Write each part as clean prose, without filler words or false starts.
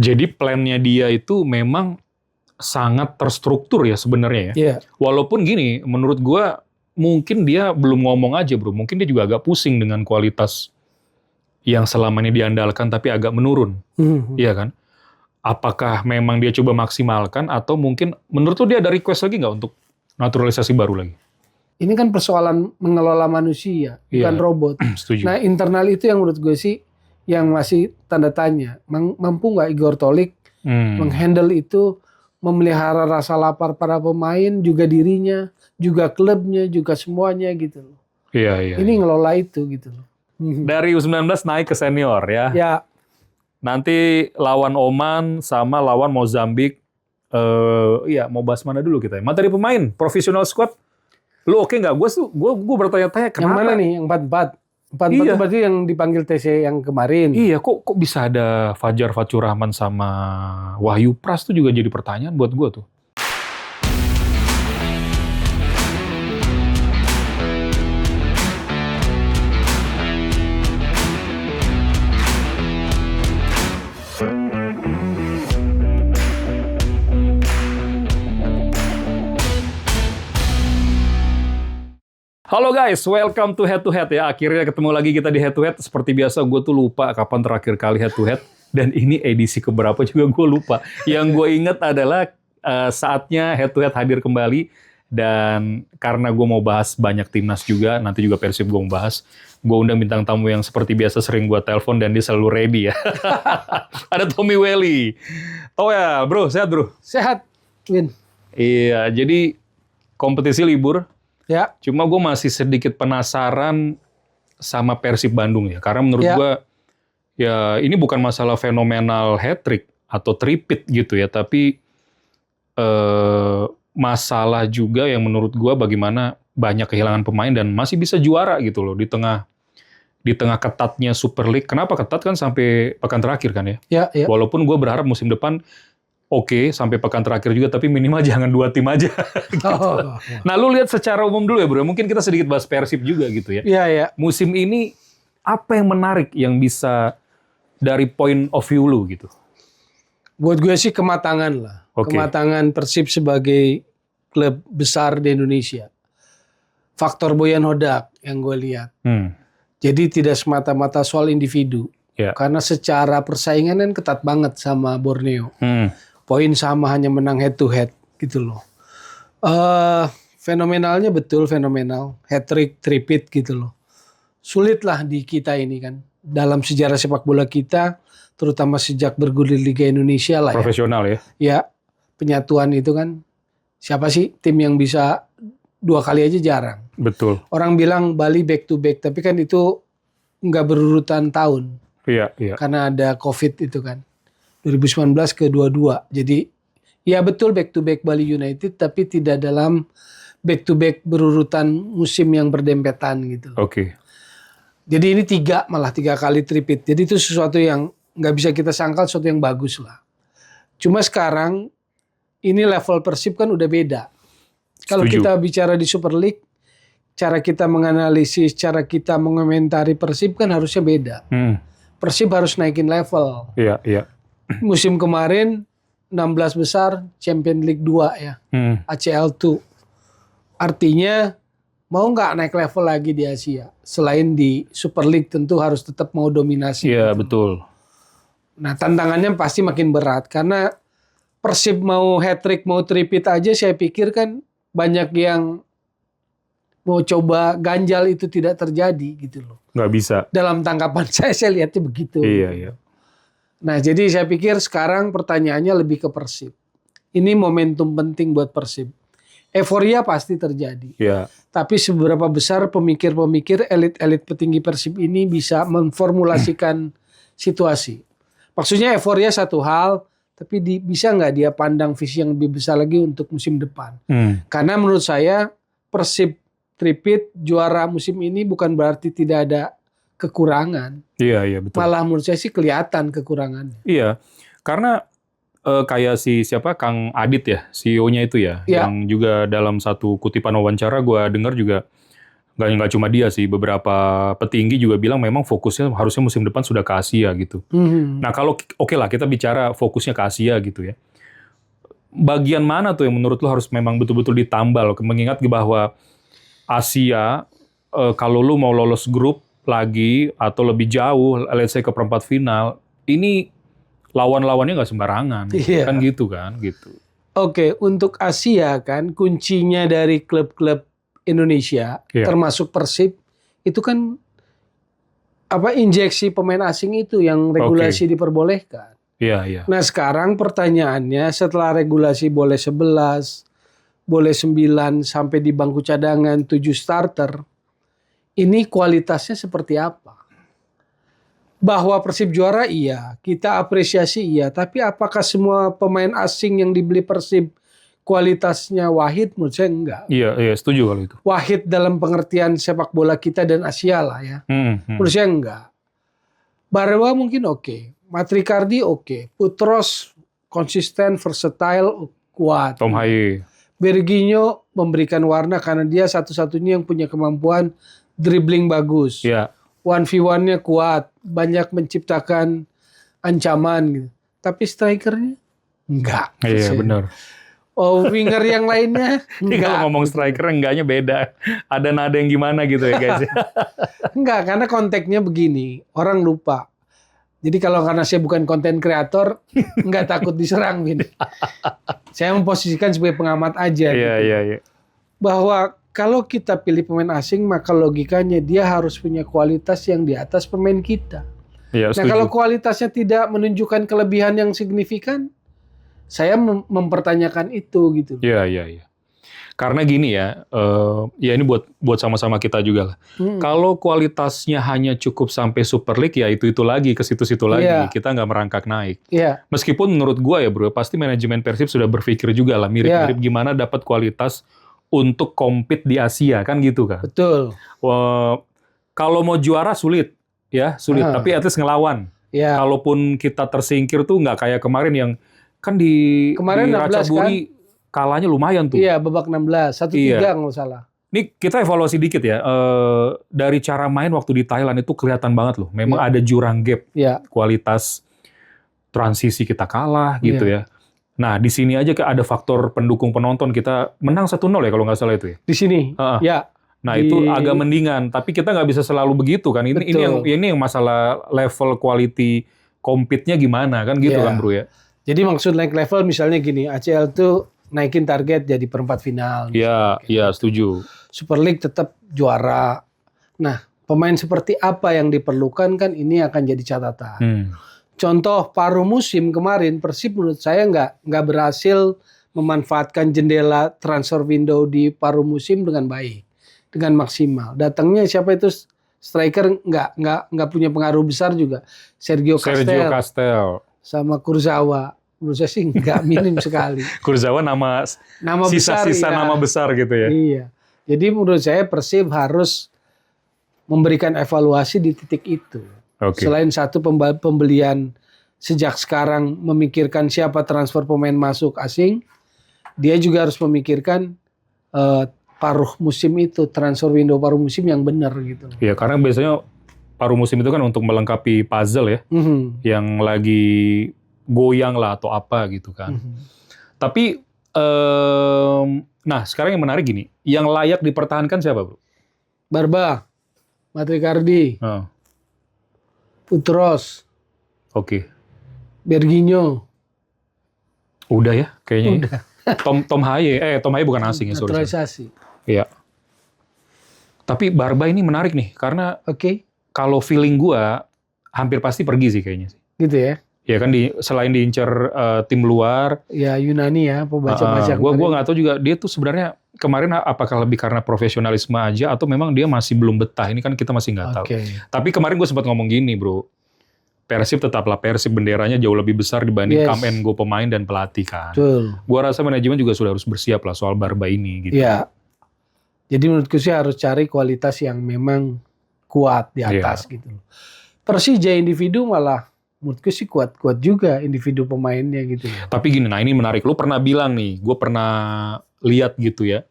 Jadi plannya dia itu memang sangat terstruktur ya sebenarnya ya. Iya. Walaupun gini, menurut gua mungkin dia belum ngomong aja bro. Mungkin dia juga agak pusing dengan kualitas yang selama ini diandalkan tapi agak menurun. Iya kan? Apakah memang dia coba maksimalkan atau mungkin menurut lu dia ada request lagi nggak untuk naturalisasi baru lagi? Ini kan persoalan mengelola manusia, bukan Iya. robot. Setuju. Nah, internal itu yang menurut gue sih yang masih tanda tanya. Mampu nggak Igor Tolik menghandle itu, memelihara rasa lapar para pemain, juga dirinya, juga klubnya, juga semuanya gitu loh. Iya. Ini ngelola itu gitu loh. Dari U19 naik ke senior ya. Ya, Nanti lawan Oman sama lawan Mozambik. Iya, mau bahas mana dulu kita? Materi pemain, profesional squad. Lu oke nggak? Gue bertanya-tanya kenapa? yang mana nih? Yang 44? 44 Iya. itu berarti yang dipanggil TC yang kemarin. Iya, kok bisa ada Fajar Fatur Rahman sama Wahyu Pras tuh juga jadi pertanyaan buat gue tuh. Halo guys, welcome to Head to Head ya. Akhirnya ketemu lagi kita di Head to Head. Seperti biasa gue tuh lupa kapan terakhir kali Head to Head. Dan ini edisi keberapa juga gue lupa. Yang gue inget adalah saatnya Head to Head hadir kembali. Dan karena gue mau bahas banyak timnas juga, nanti juga Persib gue mau bahas. Gue undang bintang tamu yang seperti biasa sering gue telepon dan dia selalu ready ya. Ada Tommy Welly. Oh ya bro, sehat bro? Sehat, Win. Iya, jadi kompetisi libur. Ya. Cuma gue masih sedikit penasaran sama Persib Bandung ya. Karena menurut gue, ya ini bukan masalah fenomenal hat-trick atau tripit gitu ya. Tapi masalah juga yang menurut gue bagaimana banyak kehilangan pemain dan masih bisa juara gitu loh. Di tengah ketatnya Super League. Kenapa ketat kan sampai pekan terakhir kan ya? Ya. Walaupun gue berharap musim depan oke, sampai pekan terakhir juga, tapi minimal jangan 2 tim aja. Gitu. Nah, lu lihat secara umum dulu ya bro, mungkin kita sedikit bahas Persib juga gitu ya. Iya. Musim ini, apa yang menarik yang bisa dari point of view lu gitu? Buat gue sih kematangan lah. Okay. Kematangan Persib sebagai klub besar di Indonesia. Faktor Boyan Hodak yang gue lihat. Jadi tidak semata-mata soal individu. Yeah. Karena secara persaingan kan ketat banget sama Borneo. Poin sama, hanya menang head to head gitu loh. Fenomenalnya betul fenomenal. Hat-trick, tripit gitu loh. Sulit lah di kita ini kan. Dalam sejarah sepak bola kita, terutama sejak bergulir Liga Indonesia lah ya. Profesional ya. Ya, penyatuan itu kan. Siapa sih tim yang bisa 2 kali aja jarang. Betul. Orang bilang Bali back to back, tapi kan itu nggak berurutan tahun. Iya. Karena ada COVID itu kan. 2019 ke 22. Jadi ya betul back to back Bali United, tapi tidak dalam back to back berurutan musim yang berdempetan gitu. Oke. Jadi ini 3 kali tripit. Jadi itu sesuatu yang nggak bisa kita sangkal, sesuatu yang bagus lah. Cuma sekarang ini level Persib kan udah beda. Kalau kita bicara di Super League, cara kita menganalisis, cara kita mengomentari Persib kan harusnya beda. Persib harus naikin level. Iya. Musim kemarin 16 besar Champions League 2 ya. ACL 2. Artinya mau nggak naik level lagi di Asia? Selain di Super League tentu harus tetap mau dominasi. Iya, gitu. betul. Nah, tantangannya pasti makin berat karena Persib mau hat-trick, mau tripit aja saya pikir kan banyak yang mau coba ganjal itu tidak terjadi gitu loh. Nggak bisa. Dalam tangkapan saya lihatnya begitu. Iya. Nah, jadi saya pikir sekarang pertanyaannya lebih ke Persib. Ini momentum penting buat Persib. Euforia pasti terjadi. Iya. Tapi seberapa besar pemikir-pemikir elit-elit petinggi Persib ini bisa memformulasikan situasi. Maksudnya euforia satu hal, tapi bisa nggak dia pandang visi yang lebih besar lagi untuk musim depan. Karena menurut saya Persib tripit juara musim ini bukan berarti tidak ada kekurangan. Iya, betul. Malah menurut saya sih kelihatan kekurangannya. Iya, karena kayak siapa Kang Adit ya, CEO-nya itu ya, yang juga dalam satu kutipan wawancara gue dengar juga Nggak cuma dia sih, beberapa petinggi juga bilang memang fokusnya harusnya musim depan sudah ke Asia gitu. Nah kalau oke lah kita bicara fokusnya ke Asia gitu ya. Bagian mana tuh yang menurut lo harus memang betul-betul ditambal? Mengingat bahwa Asia, kalau lu mau lolos grup lagi atau lebih jauh, let's say ke perempat final, ini lawan-lawannya nggak sembarangan. Iya. Kan gitu kan, gitu. Oke, untuk Asia kan kuncinya dari klub-klub Indonesia, Iya. termasuk Persib, itu kan injeksi pemain asing itu yang regulasi diperbolehkan. Iya, iya. Nah sekarang pertanyaannya setelah regulasi boleh 11, boleh 9 sampai di bangku cadangan 7 starter, ini kualitasnya seperti apa? Bahwa Persib juara iya, kita apresiasi iya, tapi apakah semua pemain asing yang dibeli Persib kualitasnya wahid? Menurut saya enggak. Iya, iya, setuju kalau itu. Wahid dalam pengertian sepak bola kita dan Asia lah ya. Menurut saya enggak. Barwa mungkin oke. Matrikardi oke. Putros konsisten, versatile, kuat. Tom Haye. Berginho memberikan warna karena dia satu-satunya yang punya kemampuan dribbling bagus. Iya. 1v1-nya kuat, banyak menciptakan ancaman gitu. Tapi strikernya enggak. Iya, benar. Oh, winger yang lainnya Ini kalau enggak. ngomong striker enggaknya beda. Ada nada yang gimana gitu ya guys. Enggak, karena konteksnya begini, orang lupa. Jadi kalau karena saya bukan konten kreator, enggak takut diserang, Bin. Saya memposisikan sebagai pengamat aja. Iya, gitu. iya, iya. Bahwa kalau kita pilih pemain asing, maka logikanya dia harus punya kualitas yang di atas pemain kita. Iya, Nah setuju. kalau kualitasnya tidak menunjukkan kelebihan yang signifikan, saya mempertanyakan itu gitu. Iya, iya, iya. Karena gini ya, ya ini buat sama-sama kita juga lah. Kalau kualitasnya hanya cukup sampai Super League, ya itu lagi, ke situ-situ lagi. Iya. Kita nggak merangkak naik. Iya, Meskipun menurut gua ya bro, pasti manajemen Persib sudah berpikir juga lah, mirip-mirip gimana dapat kualitas untuk compete di Asia, kan gitu kan. betul. Kalau mau juara sulit, ya sulit. Tapi at least ngelawan. Ya, Kalaupun kita tersingkir tuh nggak kayak kemarin yang kan di Kemarin 16 Ratchaburi kalahnya lumayan tuh. iya babak 16, 1-3 nggak salah. Ini kita evaluasi dikit ya. Dari cara main waktu di Thailand itu kelihatan banget loh. Memang ada jurang gap Iya, kualitas transisi kita kalah gitu ya. Nah di sini aja ada faktor pendukung penonton, kita menang 1-0 ya kalau nggak salah itu ya. di sini. Heeh. Ya, Nah Di- itu agak mendingan, tapi kita nggak bisa selalu begitu kan. Ini yang masalah level quality compete-nya gimana kan gitu Iya. kan bro ya. jadi maksud naik level misalnya gini, ACL tuh naikin target jadi perempat final. Iya, iya setuju. Super League tetap juara. Nah, pemain seperti apa yang diperlukan kan ini akan jadi catatan. Contoh paruh musim kemarin Persib menurut saya nggak berhasil memanfaatkan jendela transfer window di paruh musim dengan baik, dengan maksimal. Datangnya siapa itu striker nggak punya pengaruh besar juga, Sergio Castel. sama Kurzawa. Menurut saya sih nggak minim sekali. Kurzawa nama sisa-sisa besar, iya. nama besar gitu ya. Iya. Jadi menurut saya Persib harus memberikan evaluasi di titik itu. Oke. Selain satu pembelian sejak sekarang memikirkan siapa transfer pemain masuk asing, dia juga harus memikirkan paruh musim itu, transfer window paruh musim yang benar gitu. Iya, karena biasanya paruh musim itu kan untuk melengkapi puzzle ya, yang lagi goyang lah atau apa gitu kan. Tapi, nah sekarang yang menarik gini, yang layak dipertahankan siapa bro? Barba, Matrikardi, Oh, Putros, Oke. Berginho. Udah ya kayaknya. Tom Haye bukan asing ya, sorry. Naturalisasi. Iya. Tapi Barba ini menarik nih, karena Oke, kalau feeling gua hampir pasti pergi sih kayaknya sih. gitu ya. Ya kan selain diincar tim luar, Ya Yunani ya, pembaca-baca. gua kemarin. nggak tahu juga dia tuh sebenarnya kemarin apakah lebih karena profesionalisme aja atau memang dia masih belum betah. Ini kan kita masih nggak tahu. Oke. Tapi kemarin gue sempat ngomong gini, bro. Persib tetaplah Persib, benderanya jauh lebih besar dibanding Yes. come and go pemain dan pelatih kan. Betul. Gua rasa manajemen juga sudah harus bersiap lah soal Barba ini gitu. Iya. Jadi menurutku sih harus cari kualitas yang memang kuat di atas gitu. Persija individu malah menurutku sih kuat-kuat juga individu pemainnya gitu ya. Tapi gini, nah ini menarik. Lu pernah bilang nih, gue pernah lihat gitu ya,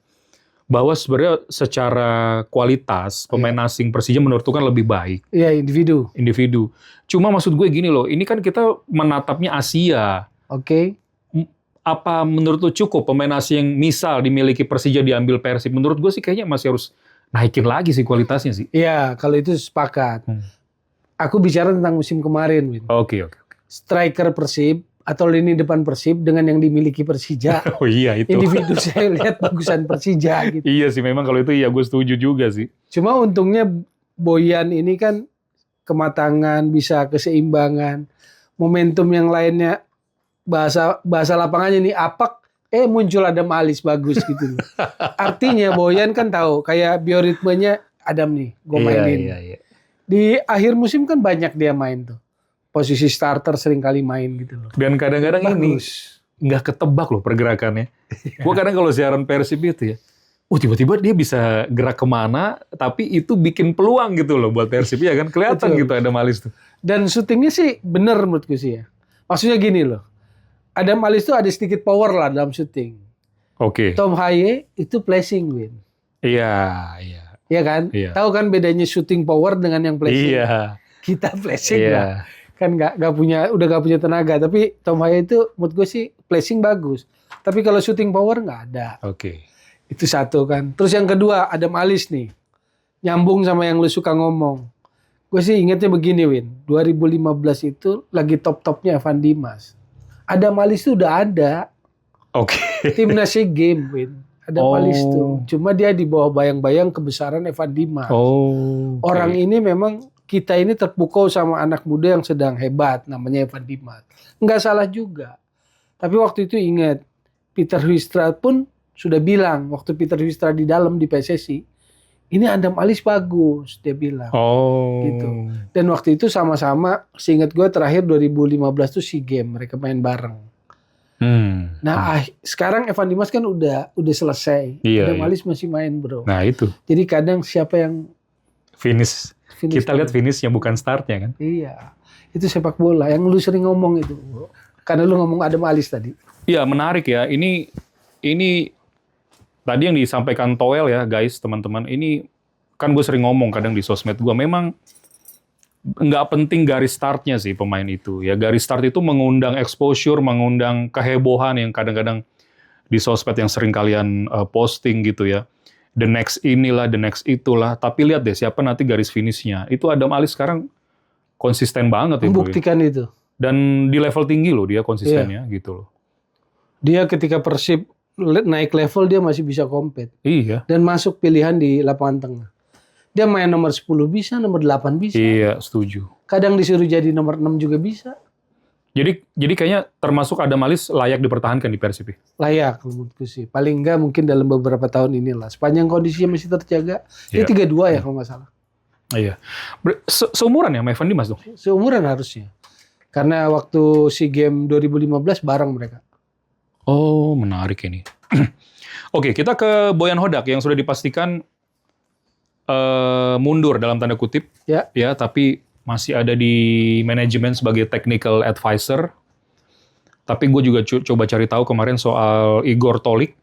bahwa sebenarnya secara kualitas pemain asing Persija menurutku kan lebih baik Iya, individu. individu. Cuma maksud gue gini loh, ini kan kita menatapnya Asia. Oke. Apa menurut lu cukup pemain asing yang misal dimiliki Persija diambil Persib? Menurut gue sih kayaknya masih harus naikin lagi sih kualitasnya sih. Iya, kalau itu sepakat. Aku bicara tentang musim kemarin, Win. Oke. Striker Persib atau lini depan Persib dengan yang dimiliki Persija. Oh iya itu. Individu saya lihat bagusan Persija gitu. Iya sih memang kalau itu iya gue setuju juga sih. Cuma untungnya Boyan ini kan kematangan, bisa keseimbangan. Momentum yang lainnya bahasa lapangannya nih apak muncul Adam Alis bagus gitu. Artinya Boyan kan tahu kayak bioritmenya Adam nih, gue mainin. Iya. Di akhir musim kan banyak dia main tuh. Posisi starter sering kali main gitu loh. Dan kadang-kadang ini nggak ketebak loh pergerakannya. Gue kadang kalau siaran Persib itu ya, tiba-tiba dia bisa gerak kemana, tapi itu bikin peluang gitu loh buat Persib ya kan. Kelihatan Betul. gitu ada Malis tuh. Dan syutingnya sih bener menurutku sih ya. Maksudnya gini loh. Adam Alis tuh ada sedikit power lah dalam syuting. Oke. Tom Haye itu placing, Win. Iya. Iya kan? Iya. Tahu kan bedanya shooting power dengan yang placing? Iya. Kita placing Iya. lah. Kan udah nggak punya tenaga. Tapi Tom Haye itu menurut gue sih placing bagus. Tapi kalau shooting power nggak ada. Oke. Itu satu kan. Terus yang kedua Adam Alis nih. Nyambung sama yang lu suka ngomong. Gue sih ingetnya begini, Win. 2015 itu lagi top-topnya Evan Dimas. Adam Alis itu udah ada. Oke. Timnas SEA Games, Win. Adam Alis tuh. Cuma dia di bawah bayang-bayang kebesaran Evan Dimas. Oke. Orang ini memang kita ini terpukau sama anak muda yang sedang hebat. Namanya Evan Dimas. Nggak salah juga. Tapi waktu itu ingat. Peter Huistra pun sudah bilang. Waktu Peter Huistra di dalam di PSSI. Ini Adam Alis bagus. Dia bilang. Gitu. Dan waktu itu sama-sama. Seingat gue terakhir 2015 tuh SEA Games. Mereka main bareng. Nah, sekarang Evan Dimas kan udah selesai. Iya, Adam Alis masih main, bro. Nah itu. Jadi kadang siapa yang Finish. Kita lihat finishnya bukan startnya kan. Iya. Itu sepak bola yang lu sering ngomong itu. Karena lu ngomong Adam Alis tadi. Iya menarik ya. Ini tadi yang disampaikan Toel ya guys, teman-teman. Ini kan gue sering ngomong kadang di sosmed gue. Memang nggak penting garis startnya sih pemain itu. Ya garis start itu mengundang exposure, mengundang kehebohan yang kadang-kadang di sosmed yang sering kalian posting gitu ya. The next inilah, the next itulah. Tapi lihat deh siapa nanti garis finishnya. Itu Adam Alis sekarang konsisten banget ya. Membuktikan itu. Dan di level tinggi loh dia konsistennya gitu loh. Dia ketika Persib naik level dia masih bisa compete. Iya. Dan masuk pilihan di lapangan tengah. Dia main nomor 10 bisa, nomor 8 bisa. Iya, setuju. Kadang disuruh jadi nomor 6 juga bisa. Jadi kayaknya termasuk Adam Alis layak dipertahankan di Persib. Layak menurutku sih. Paling enggak mungkin dalam beberapa tahun inilah. Sepanjang kondisinya masih terjaga. Dia 32 ya kalau nggak salah. Iya. Seumuran ya sama Evan Dimas dong? Seumuran harusnya. Karena waktu SEA Games 2015 bareng mereka. Oh, menarik ini. Oke, kita ke Boyan Hodak yang sudah dipastikan mundur dalam tanda kutip. Ya. Ya, tapi masih ada di manajemen sebagai technical advisor. Tapi gue juga coba cari tahu kemarin soal Igor Tolik.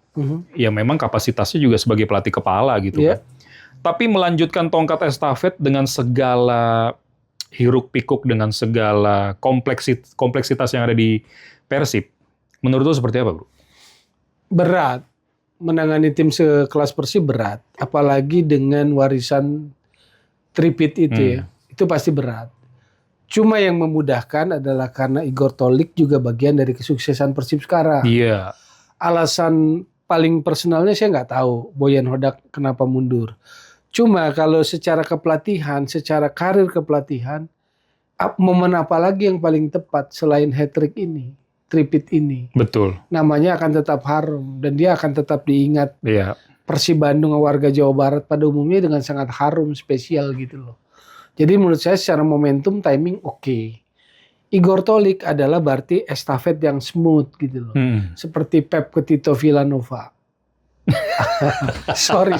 Ya memang kapasitasnya juga sebagai pelatih kepala gitu kan. Tapi melanjutkan tongkat estafet dengan segala hiruk pikuk, dengan segala kompleksitas yang ada di Persib. Menurut lo seperti apa, bro? Berat. Menangani tim sekelas Persib berat. Apalagi dengan warisan tripit itu ya. Itu pasti berat. Cuma yang memudahkan adalah karena Igor Tolik juga bagian dari kesuksesan Persib sekarang. Iya. Alasan paling personalnya saya nggak tahu Boyan Hodak kenapa mundur. Cuma kalau secara kepelatihan, secara karir kepelatihan, momen apa lagi yang paling tepat selain hat-trick ini, tripit ini? Betul. Namanya akan tetap harum dan dia akan tetap diingat. Iya. Persib Bandung warga Jawa Barat pada umumnya dengan sangat harum, spesial gitu loh. Jadi menurut saya secara momentum, timing oke. Igor Tolik adalah berarti estafet yang smooth gitu loh. Seperti Pep ke Tito Villanova. sorry.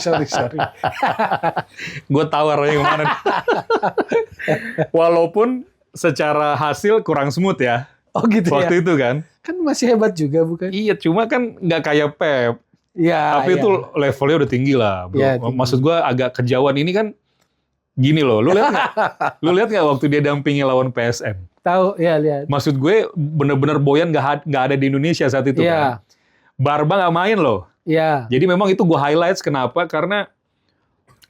Gue tahu arahnya kemana. Walaupun secara hasil kurang smooth ya. Oh gitu Waktu ya? itu kan. Kan masih hebat juga bukan? Iya, cuma kan nggak kayak Pep. Ya, Tapi ya. itu levelnya udah tinggi lah, bro. Ya, tinggi. Maksud gue agak kejauhan ini kan gini loh. Lu lihat nggak? Lu lihat nggak waktu dia dampingi lawan PSM? Tahu, ya lihat. Maksud gue bener-bener Boyan nggak ada di Indonesia saat itu kan. Iya, Barba nggak main loh. iya. Jadi memang itu gue highlights kenapa? Karena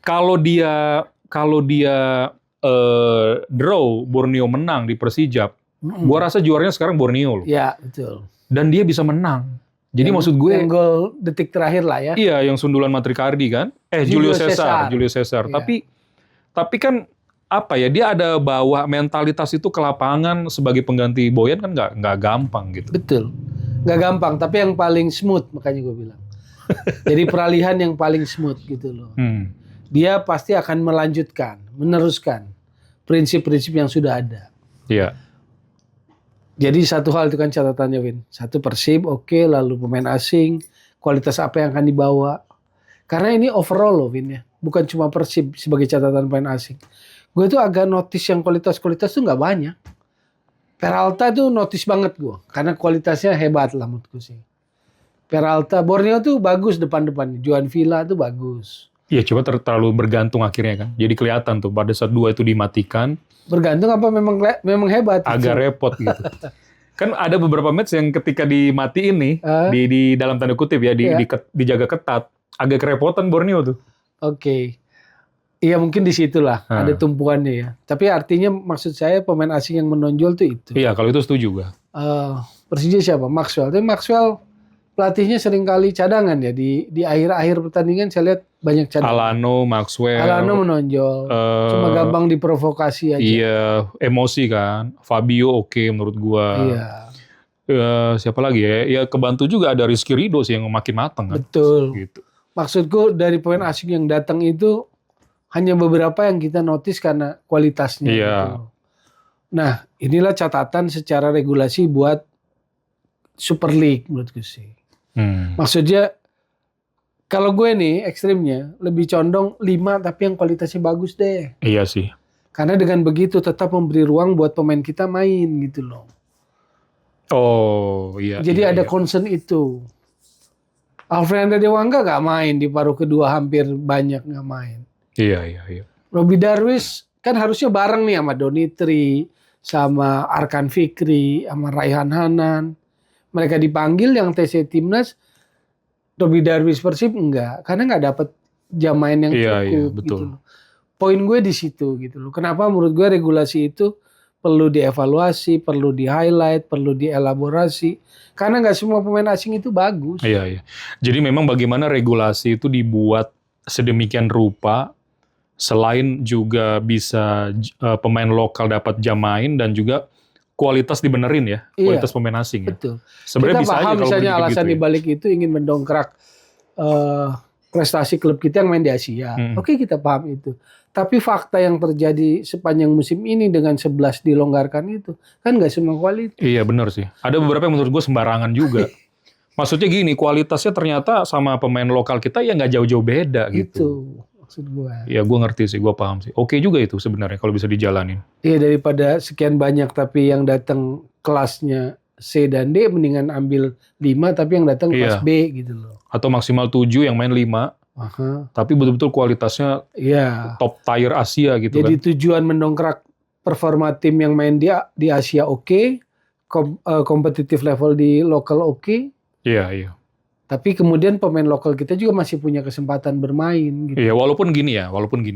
kalau dia draw Borneo menang di Persijap, gue rasa juaranya sekarang Borneo loh. Iya, betul. Dan dia bisa menang. Jadi maksud gue, yang gol detik terakhir lah ya. iya yang sundulan Matrikardi kan, Julio Julio Cesar. Iya. Tapi kan apa ya, dia ada bawa mentalitas itu ke lapangan sebagai pengganti Boyan kan nggak gampang gitu. Betul. Nggak gampang, tapi yang paling smooth makanya gue bilang. Jadi peralihan yang paling smooth gitu loh. Dia pasti akan melanjutkan, meneruskan prinsip-prinsip yang sudah ada. Iya. Jadi satu hal itu kan catatannya, Win. Satu Persib, oke, lalu pemain asing, kualitas apa yang akan dibawa. Karena ini overall loh, Win ya. Bukan cuma Persib sebagai catatan pemain asing. Gue tuh agak notice yang kualitas-kualitas tuh nggak banyak. Peralta tuh notice banget gue. Karena kualitasnya hebat lah menurutku sih. Peralta, Borneo tuh bagus depan-depan. Juan Villa tuh bagus. Iya, coba terlalu bergantung akhirnya kan. Jadi kelihatan tuh pada saat dua itu dimatikan, Bergantung apa memang hebat. agak repot gitu. Kan ada beberapa match yang ketika dimatiin nih, di dalam tanda kutip ya, dijaga ketat, agak kerepotan Borneo tuh. Oke. Iya mungkin di situlah ada tumpuannya ya. Tapi artinya maksud saya pemain asing yang menonjol tuh itu. Iya, kalau itu setuju gua. Persija siapa? Maxwell. Tapi Maxwell pelatihnya seringkali cadangan ya. Di akhir-akhir pertandingan saya lihat banyak cadangan. Alano, Maxwell. Alano menonjol. Cuma gampang diprovokasi aja. Iya, emosi kan. Fabio oke menurut gua. Iya. Siapa lagi ya? Ya kebantu juga ada Rizky Ridho sih yang makin matang kan. Betul. Gitu. Maksudku dari pemain asing yang datang itu hanya beberapa yang kita notice karena kualitasnya. Iya. Gitu. Nah, inilah catatan secara regulasi buat Super League menurutku sih. Maksudnya kalau gue nih ekstrimnya lebih condong 5 tapi yang kualitasnya bagus deh. Iya sih. Karena dengan begitu tetap memberi ruang buat pemain kita main gitu loh. Oh iya. Jadi iya, ada iya. concern itu. Alfreanda Dewangga gak main di paruh kedua, hampir banyak gak main. Iya. Robi Darwis kan harusnya bareng nih sama Donitri, sama Arkan Fikri, sama Raihan Hanan. Mereka dipanggil yang TC Timnas, Robi Darwis Persib enggak, karena nggak dapat jam main yang cukup. Iya, betul. Gitu loh. Poin gue di situ gitu loh. Kenapa menurut gue regulasi itu perlu dievaluasi, perlu di-highlight, perlu dielaborasi. Karena nggak semua pemain asing itu bagus. Iya. Jadi memang bagaimana regulasi itu dibuat sedemikian rupa, selain juga bisa pemain lokal dapat jam main dan juga kualitas dibenerin ya, kualitas pemain asing ya. Betul. Sebenarnya Kita bisa aja paham kalau misalnya begitu alasan ya. dibalik itu ingin mendongkrak prestasi klub kita yang main di Asia. Oke, kita paham itu. Tapi fakta yang terjadi sepanjang musim ini dengan 11 dilonggarkan itu kan nggak semua kualitas. Iya benar sih. Ada beberapa yang menurut gue sembarangan juga. Maksudnya gini, kualitasnya ternyata sama pemain lokal kita ya nggak jauh-jauh beda gitu. Itu maksud gue. Ya gue ngerti sih, gue paham sih. Oke juga itu sebenarnya kalau bisa dijalanin. Iya, daripada sekian banyak tapi yang datang kelasnya C dan D, mendingan ambil 5 tapi yang datang kelas B gitu loh. Atau maksimal 7 yang main 5. Tapi betul-betul kualitasnya top tier Asia gitu. Jadi kan. tujuan mendongkrak performa tim yang main di Asia kompetitif level di lokal Iya. Tapi kemudian pemain lokal kita juga masih punya kesempatan bermain gitu. Iya, walaupun gini ya,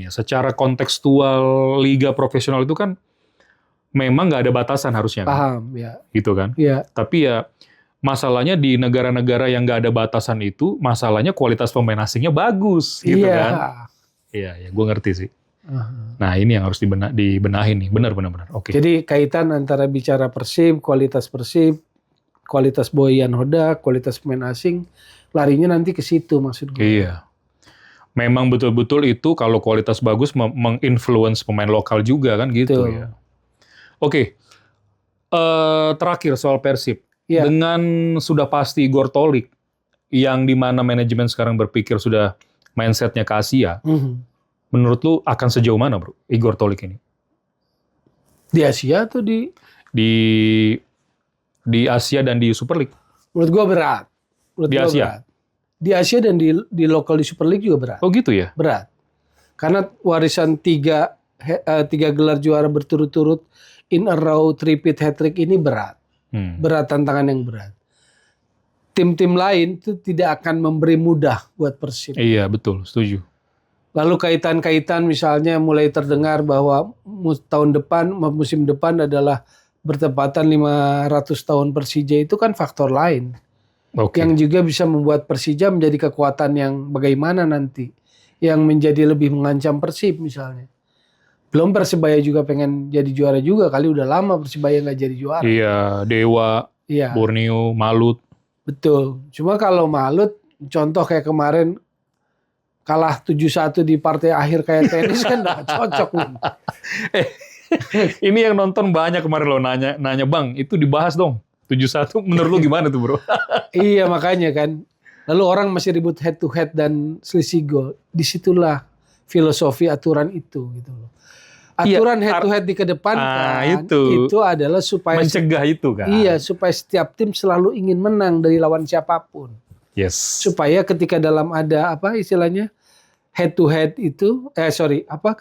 secara kontekstual liga profesional itu kan memang nggak ada batasan harusnya. Paham ya. Gitu kan. Iya. Tapi ya masalahnya di negara-negara yang nggak ada batasan itu, masalahnya kualitas pemain asingnya bagus, gitu kan? Iya, gue ngerti sih. Nah ini yang harus dibenahin nih, benar. Oke. Jadi kaitan antara bicara Persib, kualitas Boyan Hoda, kualitas pemain asing, larinya nanti ke situ maksud gue. Iya. Memang betul-betul itu kalau kualitas bagus menginfluence pemain lokal juga kan gitu ya. Oke. Terakhir soal Persib. Iya. Dengan sudah pasti Igor Tolik, yang dimana manajemen sekarang berpikir sudah mindsetnya ke Asia, menurut lu akan sejauh mana bro, Igor Tolik ini? Di Asia atau di Asia dan di Super League? Menurut gua berat. Di Asia? Di Asia dan di lokal di Super League juga berat. Oh gitu ya? Berat. Karena warisan tiga gelar juara berturut-turut in a row, three-peat hat-trick ini berat. Berat, tantangan yang berat. Tim-tim lain itu tidak akan memberi mudah buat Persib. Iya, betul, setuju. Lalu kaitan-kaitan misalnya mulai terdengar bahwa musim depan adalah bertepatan 500 tahun Persija, itu kan faktor lain. Oke. Yang juga bisa membuat Persija menjadi kekuatan yang bagaimana nanti. Yang menjadi lebih mengancam Persib misalnya. Belum Persebaya juga pengen jadi juara juga, kali udah lama Persebaya nggak jadi juara. Iya, Dewa, Iya. Borneo, Malut. Betul. Cuma kalau Malut, contoh kayak kemarin kalah 7-1 di partai akhir kayak tenis kan nggak cocok. Ini yang nonton banyak kemarin lo nanya Bang, itu dibahas dong. 7-1 menurut lo gimana tuh bro? Iya makanya kan. Lalu orang masih ribut head to head dan selisih gol. Disitulah filosofi aturan itu gitu loh. Aturan head to head dikedepankan itu adalah supaya mencegah itu kan. Iya, supaya setiap tim selalu ingin menang dari lawan siapapun. Yes. Supaya ketika dalam ada apa istilahnya head to head itu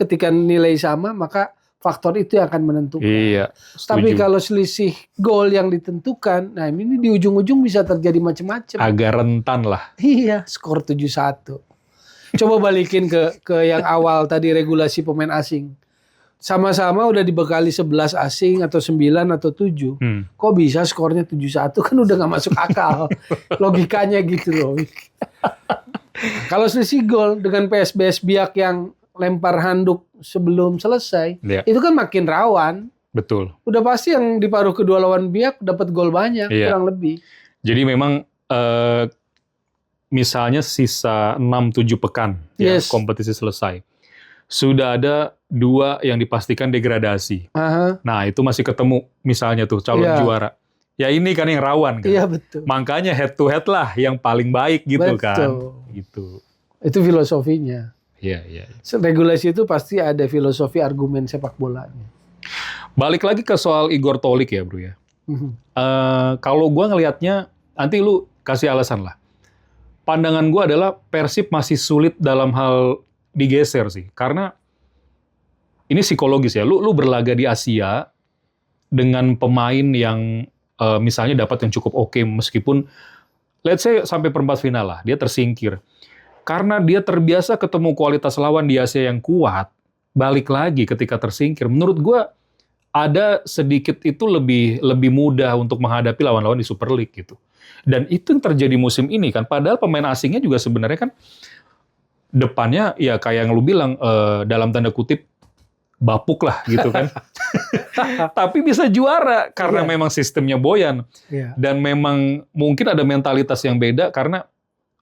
ketika nilai sama maka faktor itu yang akan menentukan. Iya. Setuju. Tapi kalau selisih gol yang ditentukan, nah ini di ujung-ujung bisa terjadi macam-macam. Agak rentan lah. Iya, skor 7-1. Coba balikin ke yang awal tadi regulasi pemain asing. Sama-sama udah dibekali 11 asing atau 9 atau 7. Kok bisa skornya 7-1 kan udah gak masuk akal. Logikanya gitu loh. Kalau selisih gol dengan PSBS Biak yang lempar handuk sebelum selesai, itu kan makin rawan. Betul. Udah pasti yang di paruh kedua lawan Biak dapat gol banyak, kurang lebih. Jadi memang misalnya sisa 6-7 pekan kompetisi selesai. Sudah ada 2 yang dipastikan degradasi. Nah itu masih ketemu misalnya tuh calon juara. Ya ini kan yang rawan kan. Iya betul. Makanya head to head lah yang paling baik gitu kan. Gitu. Itu filosofinya. Iya. Regulasi itu pasti ada filosofi argumen sepak bolanya. Balik lagi ke soal Igor Tolik ya bro ya. Kalau gue ngelihatnya, nanti lu kasih alasan lah. Pandangan gue adalah Persib masih sulit dalam hal digeser sih, karena ini psikologis ya. Lu berlaga di Asia dengan pemain yang misalnya dapat yang cukup oke, meskipun let's say sampai perempat final lah, dia tersingkir. Karena dia terbiasa ketemu kualitas lawan di Asia yang kuat, balik lagi ketika tersingkir. Menurut gua ada sedikit itu lebih mudah untuk menghadapi lawan-lawan di Super League gitu. Dan itu yang terjadi musim ini kan. Padahal pemain asingnya juga sebenarnya kan depannya ya kayak yang lu bilang dalam tanda kutip bapuk lah gitu kan. Tapi bisa juara karena memang sistemnya Boyan. Dan memang mungkin ada mentalitas yang beda karena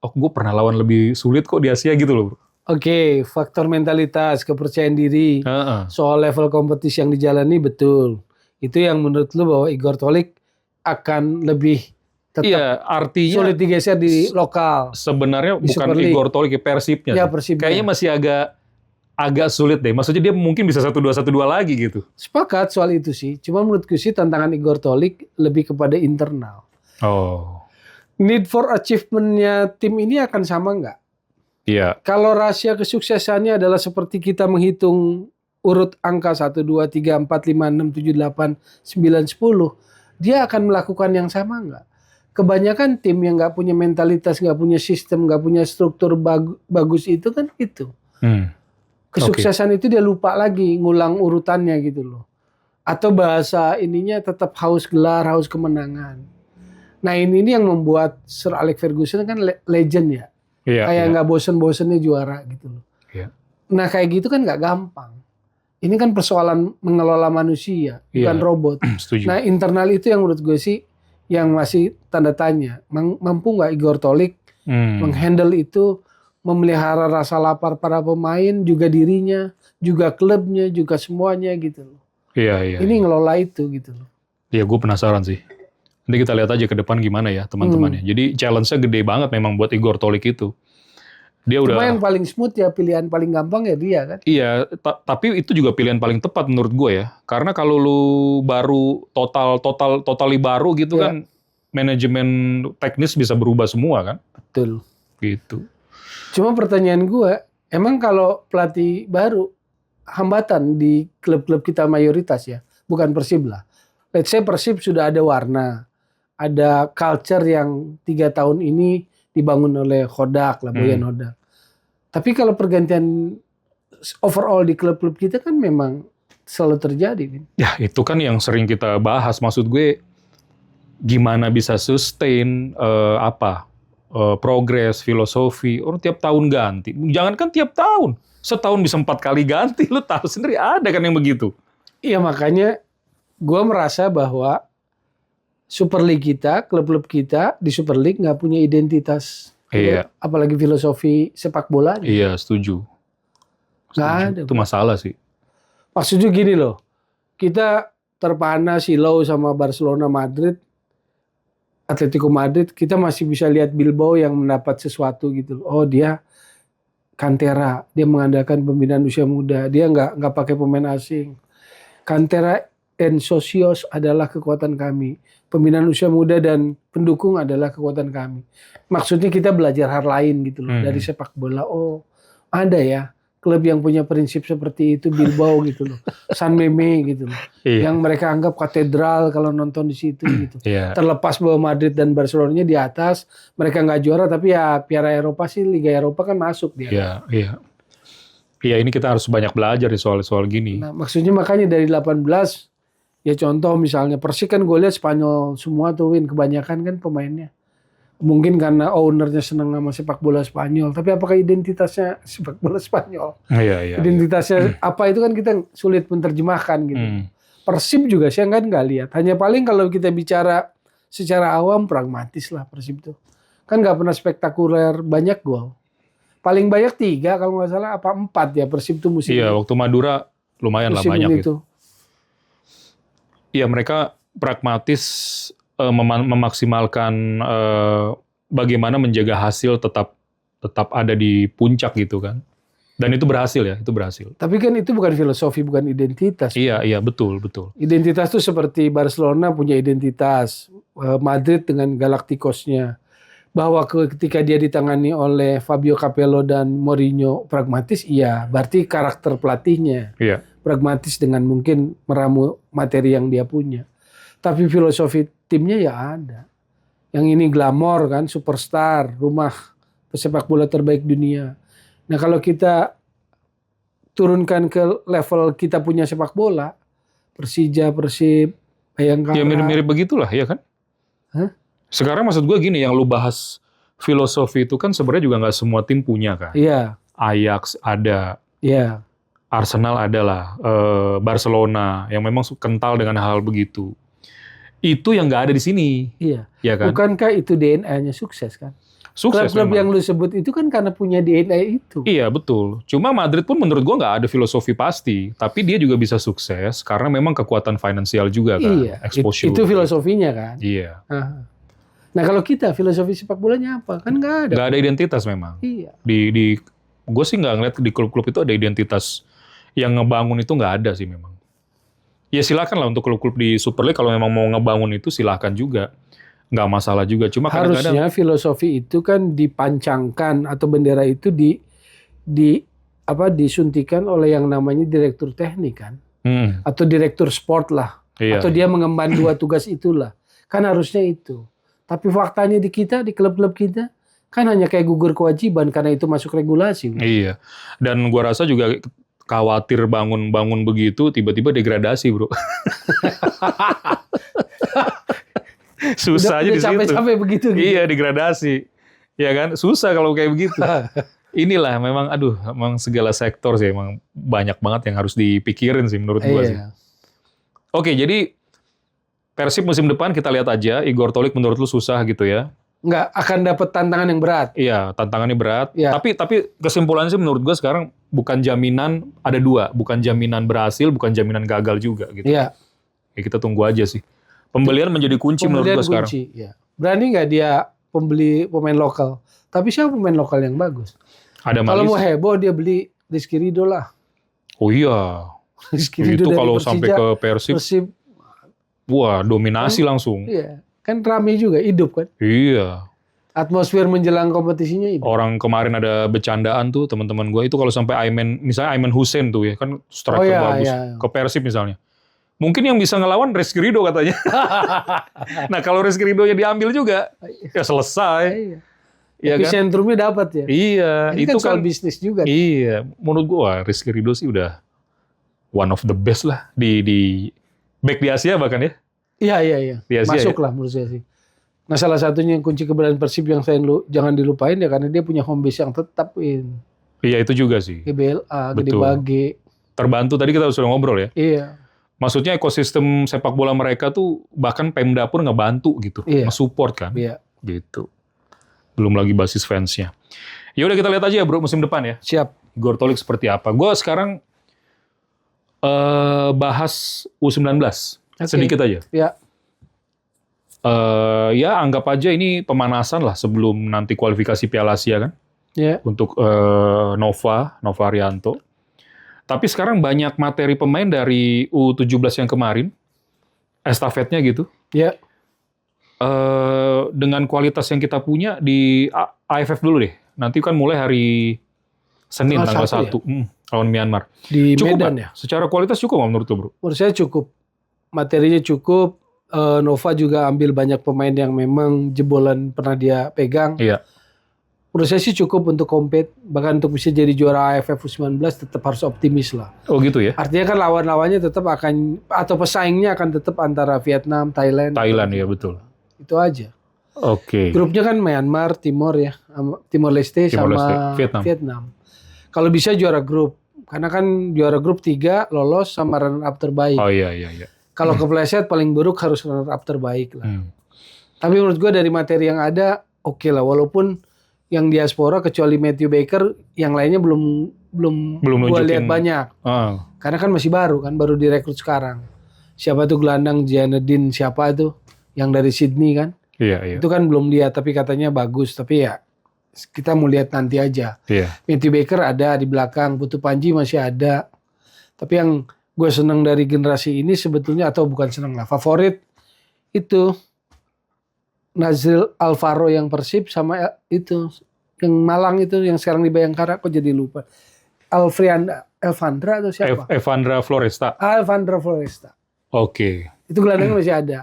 gue pernah lawan lebih sulit kok di Asia gitu loh bro. Oke, faktor mentalitas, kepercayaan diri, soal level kompetisi yang dijalani betul. Itu yang menurut lu bahwa Igor Tolik akan lebih tetap artinya sulit digeser di lokal. Sebenarnya bukan Igor Tolik, Persibnya. Ya, Persibnya. Kayaknya masih agak sulit deh. Maksudnya dia mungkin bisa 1-2 lagi gitu. Sepakat soal itu sih. Cuma menurutku sih tantangan Igor Tolik lebih kepada internal. Need for achievement-nya tim ini akan sama nggak? Iya. Kalau rahasia kesuksesannya adalah seperti kita menghitung urut angka 1, 2, 3, 4, 5, 6, 7, 8, 9, 10. Dia akan melakukan yang sama nggak? Kebanyakan tim yang nggak punya mentalitas, nggak punya sistem, nggak punya struktur bagus itu kan itu. Kesuksesan itu dia lupa lagi ngulang urutannya gitu loh. Atau bahasa ininya tetap haus gelar, haus kemenangan. Nah ini yang membuat Sir Alex Ferguson kan legend ya. Kayak nggak bosen-bosennya juara gitu loh. Nah kayak gitu kan nggak gampang. Ini kan persoalan mengelola manusia, bukan robot. Nah internal itu yang menurut gue sih yang masih tanda tanya. Mampu nggak Igor Tolik menghandle itu, memelihara rasa lapar para pemain, juga dirinya, juga klubnya, juga semuanya gitu loh. Ini ngelola itu gitu loh. Iya, gue penasaran sih. Nanti kita lihat aja ke depan gimana ya teman-temannya. Jadi challenge-nya gede banget memang buat Igor Tolik itu. Dia cuma yang paling smooth ya, pilihan paling gampang ya dia kan. Iya, tapi itu juga pilihan paling tepat menurut gue ya. Karena kalau lu baru totally baru gitu kan, manajemen teknis bisa berubah semua kan. Betul. gitu. Cuma pertanyaan gue, emang kalau pelatih baru hambatan di klub-klub kita mayoritas ya, bukan Persib lah. Let's say Persib sudah ada warna, ada culture yang 3 tahun ini dibangun oleh Hodak lah, Boyan Hodak. Tapi kalau pergantian overall di klub-klub kita kan memang selalu terjadi. Kan? Ya itu kan yang sering kita bahas. Maksud gue gimana bisa sustain progres, filosofi. Orang tiap tahun ganti. Jangankan tiap tahun. Setahun bisa 4 kali ganti. Lu tahu sendiri ada kan yang begitu. Iya makanya gue merasa bahwa Super League kita, klub-klub kita di Super League nggak punya identitas. Iya. Apalagi filosofi sepak bola. Iya, setuju. Nggak ada. Itu masalah sih. Maksudnya gini loh, kita terpana silau sama Barcelona Madrid, Atletico Madrid, kita masih bisa lihat Bilbao yang mendapat sesuatu gitu loh. Oh dia kantera, dia mengandalkan pembinaan usia muda, dia nggak pakai pemain asing. Kantera and Socios adalah kekuatan kami. Pembinaan usia muda dan pendukung adalah kekuatan kami. Maksudnya kita belajar hal lain gitu loh dari sepak bola. Oh, ada ya klub yang punya prinsip seperti itu, Bilbao gitu loh. San Meme gitu loh. Iya. Yang mereka anggap katedral kalau nonton di situ gitu. Iya. Terlepas bahwa Madrid dan Barcelonanya di atas, mereka nggak juara tapi ya Piala Eropa sih, Liga Eropa kan masuk dia. Iya, iya. Iya, ini kita harus banyak belajar di soal-soal gini. Nah, maksudnya makanya dari 18 ya contoh misalnya Persik kan gue lihat Spanyol semua tuh Win, kebanyakan kan pemainnya. Mungkin karena ownernya senang sama sepak bola Spanyol, tapi apakah identitasnya sepak bola Spanyol? Iya, iya. Identitasnya apa itu kan kita sulit menerjemahkan gitu. Persib juga saya kan nggak lihat. Hanya paling kalau kita bicara secara awam pragmatis lah Persib tuh. Kan nggak pernah spektakuler banyak gol. Paling banyak 3 kalau nggak salah apa 4 ya Persib tuh musim Iya, waktu Madura lumayan lah musim banyak itu. gitu. Iya, mereka pragmatis memaksimalkan bagaimana menjaga hasil tetap ada di puncak gitu kan. Dan itu berhasil ya, itu berhasil. Tapi kan itu bukan filosofi, bukan identitas. Iya, iya, betul, betul. Identitas tuh seperti Barcelona punya identitas, Madrid dengan Galacticosnya. Bahwa ketika dia ditangani oleh Fabio Capello dan Mourinho pragmatis, iya, berarti karakter pelatihnya. Iya. Pragmatis dengan mungkin meramu materi yang dia punya. Tapi filosofi timnya ya ada. Yang ini glamor kan, superstar, rumah pesepak bola terbaik dunia. Nah kalau kita turunkan ke level kita punya sepak bola, Persija, Persib, Bayangkara. Ya mirip-mirip begitulah, ya kan? Hah? Sekarang maksud gue gini, yang lu bahas filosofi itu kan sebenarnya juga nggak semua tim punya kan. Iya. Ajax ada. Iya. Arsenal adalah, Barcelona yang memang kental dengan hal begitu. Itu yang nggak ada di sini, Iya. ya kan? Bukankah itu DNA-nya sukses kan? Sukses Klub-klub memang. yang lu sebut itu kan karena punya DNA itu. Iya betul. Cuma Madrid pun menurut gua nggak ada filosofi pasti, tapi dia juga bisa sukses karena memang kekuatan finansial juga kan, Iya. exposure. Itu filosofinya kan. Iya. Nah kalau kita filosofi sepak bolanya apa? Kan nggak ada. Nggak ada identitas memang. Iya. Di gue sih nggak ngeliat di klub-klub itu ada identitas yang ngebangun itu nggak ada sih memang. Ya silakan lah untuk klub-klub di Super League kalau memang mau ngebangun itu silakan juga, nggak masalah juga. Cuma kadang-kadang Harusnya filosofi itu kan dipancangkan atau bendera itu disuntikan oleh yang namanya direktur teknik kan, atau direktur sport lah, iya, atau dia mengemban 2 tugas itulah. Kan harusnya itu. Tapi faktanya di kita, di klub-klub kita kan hanya kayak gugur kewajiban karena itu masuk regulasi. Iya. Dan gua rasa juga khawatir bangun begitu tiba-tiba degradasi, Bro. Susah aja di situ. Capek-capek begitu gitu. Iya, degradasi. Ya kan? Susah kalau kayak begitu. Inilah memang memang segala sektor sih emang banyak banget yang harus dipikirin sih menurut gua sih. Oke, jadi Persib musim depan kita lihat aja. Igor Tolik menurut lu susah gitu ya? Nggak akan dapat tantangan yang berat. Iya, tantangannya berat. Iya. Tapi kesimpulannya sih menurut gua sekarang bukan jaminan, ada 2, bukan jaminan berhasil, bukan jaminan gagal juga gitu. Iya. Ya, kita tunggu aja sih. Pembelian menjadi kunci menurut gua sekarang. Ya. Berani nggak dia pembeli pemain lokal? Tapi siapa pemain lokal yang bagus? Ada Kalau mau Malis. heboh dia beli Rizky Ridho lah. Oh iya. Rizky Itu Ridho dari kalau sampai Persija, ke Persib, Persib, wah dominasi langsung. iya. Kan rame juga, hidup kan. Iya. Atmosfer menjelang kompetisinya itu. Orang kemarin ada bercandaan tuh teman-teman gue itu kalau sampai misalnya Aiman Hussein tuh ya kan striker Oh, iya, bagus iya. ke Persib misalnya. Mungkin yang bisa ngelawan Rizky Ridho katanya. Nah kalau Rizky Ridho-nya diambil juga ya selesai. Iya. Iya kan? Epicentrumnya dapat ya. Iya, Ini itu kan soal kan bisnis juga. iya, menurut gue Rizky Ridho sih udah one of the best lah di back di Asia bahkan ya. Iya. Di Asia, Masuk lah menurut saya sih. Nah salah satunya kunci keberadaan Persib yang jangan dilupain ya karena dia punya home base yang tetap Iya itu juga sih. GBLA, Gede Betul. Bage. Terbantu tadi kita sudah ngobrol ya. Iya. Maksudnya ekosistem sepak bola mereka tuh bahkan Pemda pun ngebantu gitu, Iya. nge-support kan. Iya. Gitu. Belum lagi basis fansnya. Ya udah kita lihat aja ya bro musim depan ya. Siap. Gortolik seperti apa. Gue sekarang bahas U19 sedikit aja. Ya. Ya anggap aja ini pemanasan lah sebelum nanti kualifikasi Piala Asia kan Ya. untuk Nova Arianto. Tapi sekarang banyak materi pemain dari U17 yang kemarin, estafetnya gitu. Ya. Dengan kualitas yang kita punya di AFF dulu deh. Nanti kan mulai hari Senin Tanggal tanggal 1 1 lawan Myanmar. Di Cukup Medan nggak? ya. Secara kualitas cukup nggak menurut lo bro? Menurut saya cukup. Materinya cukup. Nova juga ambil banyak pemain yang memang jebolan pernah dia pegang. Iya. Menurut saya sih cukup untuk compete. Bahkan untuk bisa jadi juara AFF U19 tetap harus optimis lah. Oh gitu ya? Artinya kan lawan-lawannya tetap akan, atau pesaingnya akan tetap antara Vietnam, Thailand. Ya betul. Itu aja. Oke. Grupnya kan Myanmar, Timor ya. Timor Leste Timor sama Leste, Vietnam. Kalau bisa juara grup. Karena kan juara grup 3 lolos sama runner up terbaik. Oh iya. Kalau kepleset paling buruk harus runner up terbaik lah. Hmm. Tapi menurut gue dari materi yang ada oke lah. Walaupun yang diaspora kecuali Matthew Baker, yang lainnya belum gue nunjukin. lihat banyak. Ah, Karena kan masih baru kan, baru direkrut sekarang. Siapa tuh gelandang Janedin siapa tuh yang dari Sydney kan? iya. Itu kan belum lihat tapi katanya bagus. Tapi ya kita mau lihat nanti aja. Iya. Matthew Baker ada di belakang, Putu Panji masih ada. Tapi yang gue senang dari generasi ini sebetulnya, atau bukan senang lah, favorit itu Nazril Alvaro yang Persib sama itu yang Malang itu yang sekarang di Bayangkara, kok jadi lupa. Elvandra atau siapa? Evandra Floresta. Elvandra Floresta. Oke. Itu gelandangnya masih ada.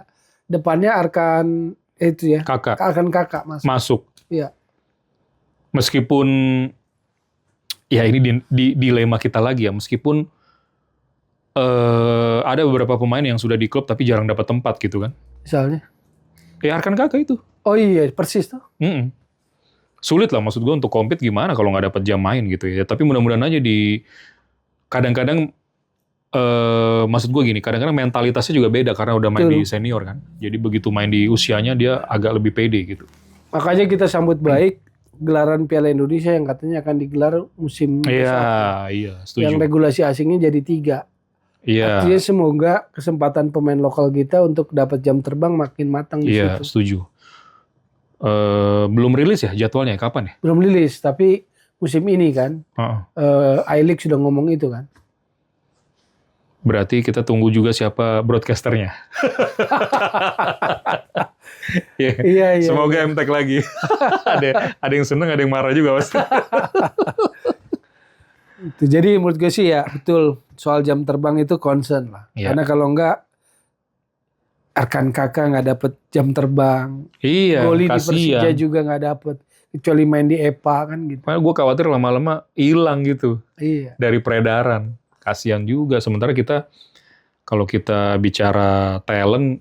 Depannya Arkan itu ya. Kakak Arkan kakak masuk. Iya. Meskipun ya ini dilema kita lagi ya. Meskipun ada beberapa pemain yang sudah di klub tapi jarang dapat tempat gitu kan. Misalnya. Ya Arkan kakak itu. Oh iya, Persis tuh. Sulit lah maksud gue untuk compete gimana kalau nggak dapat jam main gitu ya. Tapi mudah-mudahan aja kadang-kadang maksud gue gini, kadang-kadang mentalitasnya juga beda karena udah main di senior kan. Jadi begitu main di usianya dia agak lebih pede gitu. Makanya kita sambut baik gelaran Piala Indonesia yang katanya akan digelar musim Iya, setuju. yang regulasi asingnya jadi 3. Iya. Artinya semoga kesempatan pemain lokal kita untuk dapat jam terbang makin matang di Iya, situ. setuju. Belum rilis ya jadwalnya, kapan ya? Belum rilis, tapi musim ini kan, I-League sudah ngomong itu kan. Berarti kita tunggu juga siapa broadcasternya. Iya. Semoga MTek lagi. ada yang seneng, ada yang marah juga pasti. Jadi menurut gue sih ya betul soal jam terbang itu concern lah. Iya. Karena kalau enggak Arkan kakak nggak dapet jam terbang. Iya, Goli di Persija kasihan. juga nggak dapet. Kecuali main di EPA kan gitu. Makanya gue khawatir lama-lama hilang gitu Iya. dari peredaran. Kasihan juga. Sementara kalau kita bicara talent,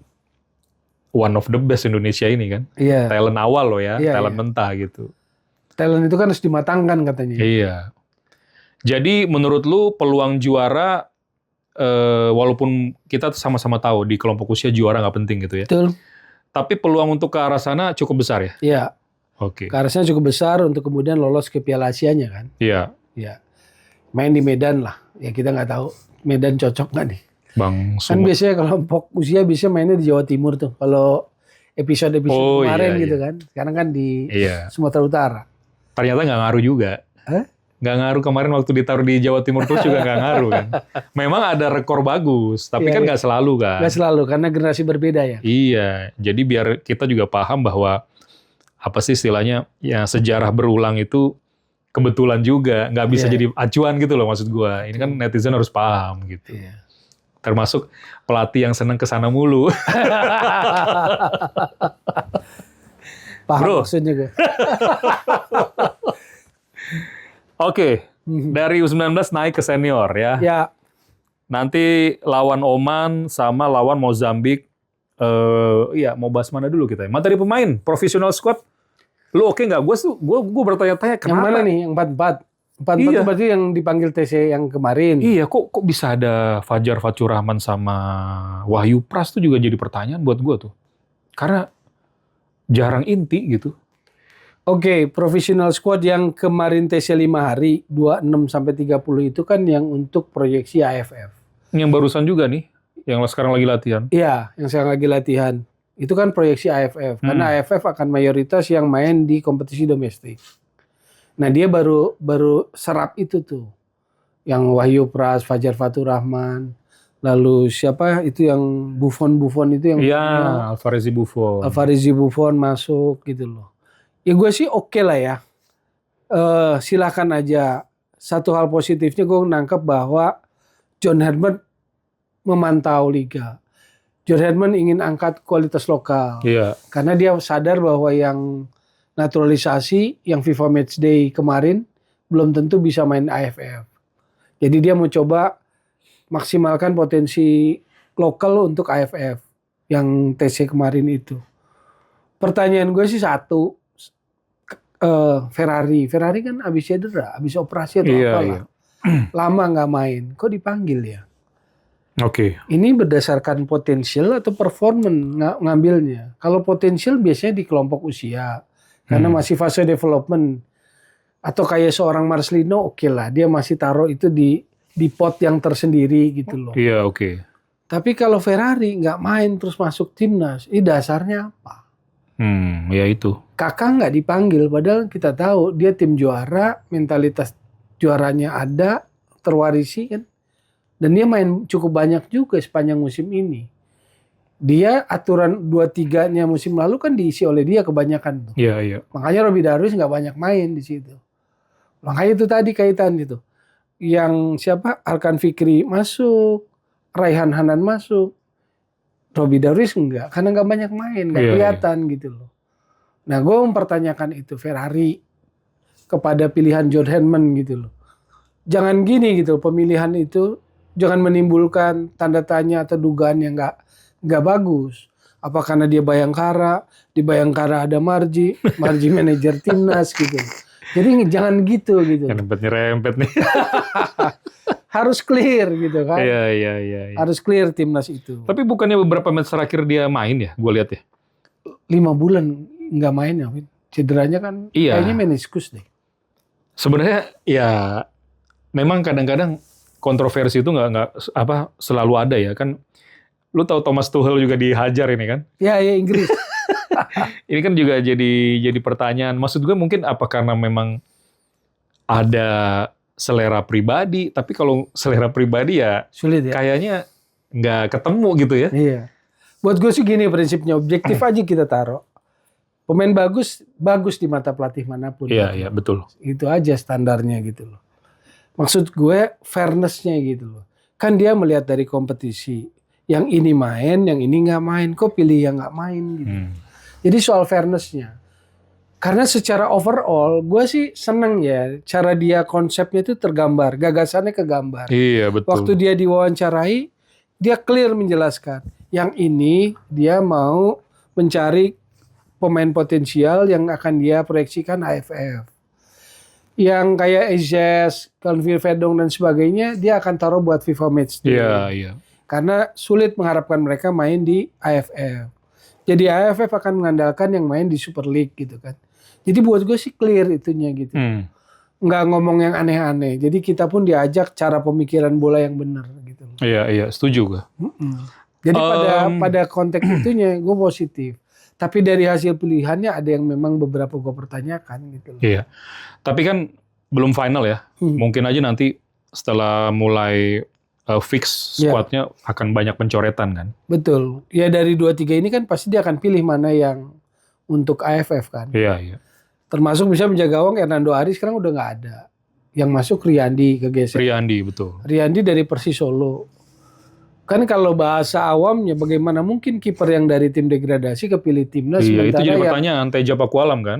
one of the best Indonesia ini kan. Iya. Talent awal loh ya, Iya, talent iya. mentah gitu. Talent itu kan harus dimatangkan katanya. Iya. Jadi menurut lu peluang juara, walaupun kita sama-sama tahu di kelompok usia juara nggak penting gitu ya. Betul. Tapi peluang untuk ke arah sana cukup besar ya? Iya. Oke. Keharusnya cukup besar untuk kemudian lolos ke Piala Asianya kan. Iya. Iya. Main di Medan lah. Ya kita nggak tahu Medan cocok nggak nih. Bang Kan Sumut. biasanya kelompok usia bisa mainnya di Jawa Timur tuh. Kalau episode-episode Oh, kemarin iya, gitu iya. kan. Sekarang kan di Iya. Sumatera Utara. Ternyata nggak ngaruh juga. Hah? Nggak ngaruh kemarin waktu ditaruh di Jawa Timur terus juga nggak ngaruh kan. Memang ada rekor bagus, tapi Iya, kan iya. nggak selalu kan. Nggak selalu karena generasi berbeda ya. Iya, jadi biar kita juga paham bahwa apa sih istilahnya, ya sejarah berulang itu kebetulan juga, nggak bisa Iya. jadi acuan gitu loh maksud gua. Ini kan netizen harus paham gitu. Iya. Termasuk pelatih yang seneng kesana mulu. Paham Bro. maksudnya gue. Oke, dari U19 naik ke senior ya. Ya, Nanti lawan Oman sama lawan Mozambik. Iya, mau bahas mana dulu kita? Materi pemain, profesional squad. Lu oke nggak? Gue bertanya-tanya yang kenapa? mana nih? Yang 44. 44 Iya. itu berarti yang dipanggil TC yang kemarin. Iya, kok bisa ada Fajar Fatur Rahman sama Wahyu Pras tuh juga jadi pertanyaan buat gue tuh. Karena jarang inti gitu. Oke, professional squad yang kemarin TC 5 hari, 26 sampai 30 itu kan yang untuk proyeksi AFF. Yang barusan juga nih, yang sekarang lagi latihan. Iya, yang sekarang lagi latihan. Itu kan proyeksi AFF. Karena AFF akan mayoritas yang main di kompetisi domestik. Nah, dia baru serap itu tuh. Yang Wahyu Pras, Fajar Fatur Rahman, lalu siapa itu yang Buffon itu yang Iya, Alvarezi Buffon. Alvarezi Buffon masuk gitu loh. Ya gue sih oke lah ya. Silakan aja. Satu hal positifnya gue nangkep bahwa John Herdman memantau liga. John Herdman ingin angkat kualitas lokal. Iya. Karena dia sadar bahwa yang naturalisasi, yang FIFA Matchday kemarin belum tentu bisa main AFF. Jadi dia mau coba maksimalkan potensi lokal untuk AFF yang TC kemarin itu. Pertanyaan gue sih satu, Ferrari kan habis cedera, habis operasi atau Iya, apalah. iya. Lama nggak main, kok dipanggil ya? Oke. Ini berdasarkan potensial atau performan ngambilnya. Kalau potensial biasanya di kelompok usia, karena masih fase development. Atau kayak seorang Marcelino, oke lah, dia masih taruh itu di pot yang tersendiri gitu loh. Iya, oke. Tapi kalau Ferrari nggak main terus masuk timnas, ini dasarnya apa? Ya itu. Kakak nggak dipanggil, padahal kita tahu dia tim juara, mentalitas juaranya ada, terwarisi kan. Dan dia main cukup banyak juga sepanjang musim ini. Dia aturan 2-3-nya musim lalu kan diisi oleh dia kebanyakan tuh. Iya, iya. Makanya Robby Darwish nggak banyak main di situ. Makanya itu tadi kaitan gitu. Yang siapa? Arkan Fikri masuk, Raihan Hanan masuk. Robby Darwish enggak, karena nggak banyak main, nggak Iya, kelihatan gitu loh. Nah, gue mempertanyakan itu Ferrari kepada pilihan John Herdman gitu loh. Jangan gini gitu, pemilihan itu jangan menimbulkan tanda tanya atau dugaan yang nggak bagus. Apa karena dia Bayangkara, di Bayangkara ada Marji manajer timnas gitu. Jadi jangan gitu. Nyerempet nih. Harus clear gitu kan. Iya. Harus clear timnas itu. Tapi bukannya beberapa match terakhir dia main ya? Gue lihat ya. 5 bulan nggak main ya, Win. Cederanya kan Iya. kayaknya meniskus deh. Sebenarnya ya memang kadang-kadang kontroversi itu nggak selalu ada ya kan. Lu tahu Thomas Tuchel juga dihajar ini kan? Ya Inggris. Ini kan juga jadi pertanyaan. Maksud gue mungkin apa karena memang ada selera pribadi, tapi kalau selera pribadi ya Sulit ya. kayaknya nggak ketemu gitu ya. Iya. Buat gue sih gini prinsipnya, objektif aja kita taruh. Pemain bagus di mata pelatih manapun. Iya, betul. Itu aja standarnya gitu loh. Maksud gue fairness-nya gitu loh. Kan dia melihat dari kompetisi. Yang ini main, yang ini nggak main. Kok pilih yang nggak main gitu. Jadi soal fairness-nya. Karena secara overall, gue sih seneng ya. Cara dia konsepnya itu tergambar. Gagasannya kegambar. Iya, betul. Waktu dia diwawancarai, dia clear menjelaskan. Yang ini dia mau mencari pemain potensial yang akan dia proyeksikan AFF. Yang kayak Ezes, Calvin Verdong dan sebagainya, dia akan taruh buat FIFA Matchday. Iya. Karena sulit mengharapkan mereka main di AFF. Jadi AFF akan mengandalkan yang main di Super League gitu kan. Jadi buat gue sih clear itunya gitu. Nggak ngomong yang aneh-aneh. Jadi kita pun diajak cara pemikiran bola yang benar gitu. Iya, setuju gue. Jadi pada konteks itunya gue positif. Tapi dari hasil pilihannya ada yang memang beberapa gue pertanyakan gitu loh. Iya. Tapi kan belum final ya. Mungkin aja nanti setelah mulai fix squadnya akan banyak pencoretan kan. Betul. Ya dari 2-3 ini kan pasti dia akan pilih mana yang untuk AFF kan. Iya. Termasuk bisa menjaga gawang Hernando Ari sekarang udah nggak ada. Yang masuk Riyandi kegeser. Riyandi, betul. Riyandi dari Persis Solo. Kan kalau bahasa awamnya bagaimana mungkin kiper yang dari tim degradasi kepilih timnas Iya, itu sementara jadi yang pertanyaan. Teja Pakualam kan?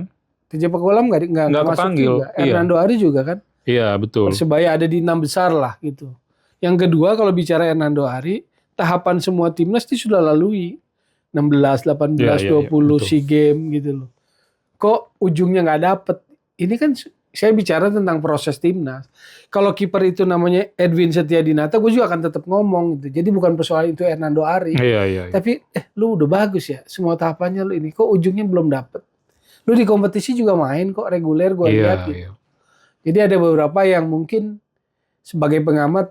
Teja Pakualam nggak masuk kepanggil. juga. Hernando Ari juga kan. Iya, betul. Persebaya ada di 6 besar lah gitu. Yang kedua kalau bicara Hernando Ari, tahapan semua timnas itu sudah lalui. 16, 18, 20 betul. SEA Games gitu loh. Kok ujungnya nggak dapet? Ini kan saya bicara tentang proses timnas. Kalau kiper itu namanya Edwin Setiadinata, gue juga akan tetap ngomong gitu. Jadi bukan persoalan itu Hernando Ari. Iya. Tapi lu udah bagus ya. Semua tahapannya lu ini. Kok ujungnya belum dapet? Lu di kompetisi juga main kok reguler gue lihat gitu. Iya. Jadi ada beberapa yang mungkin sebagai pengamat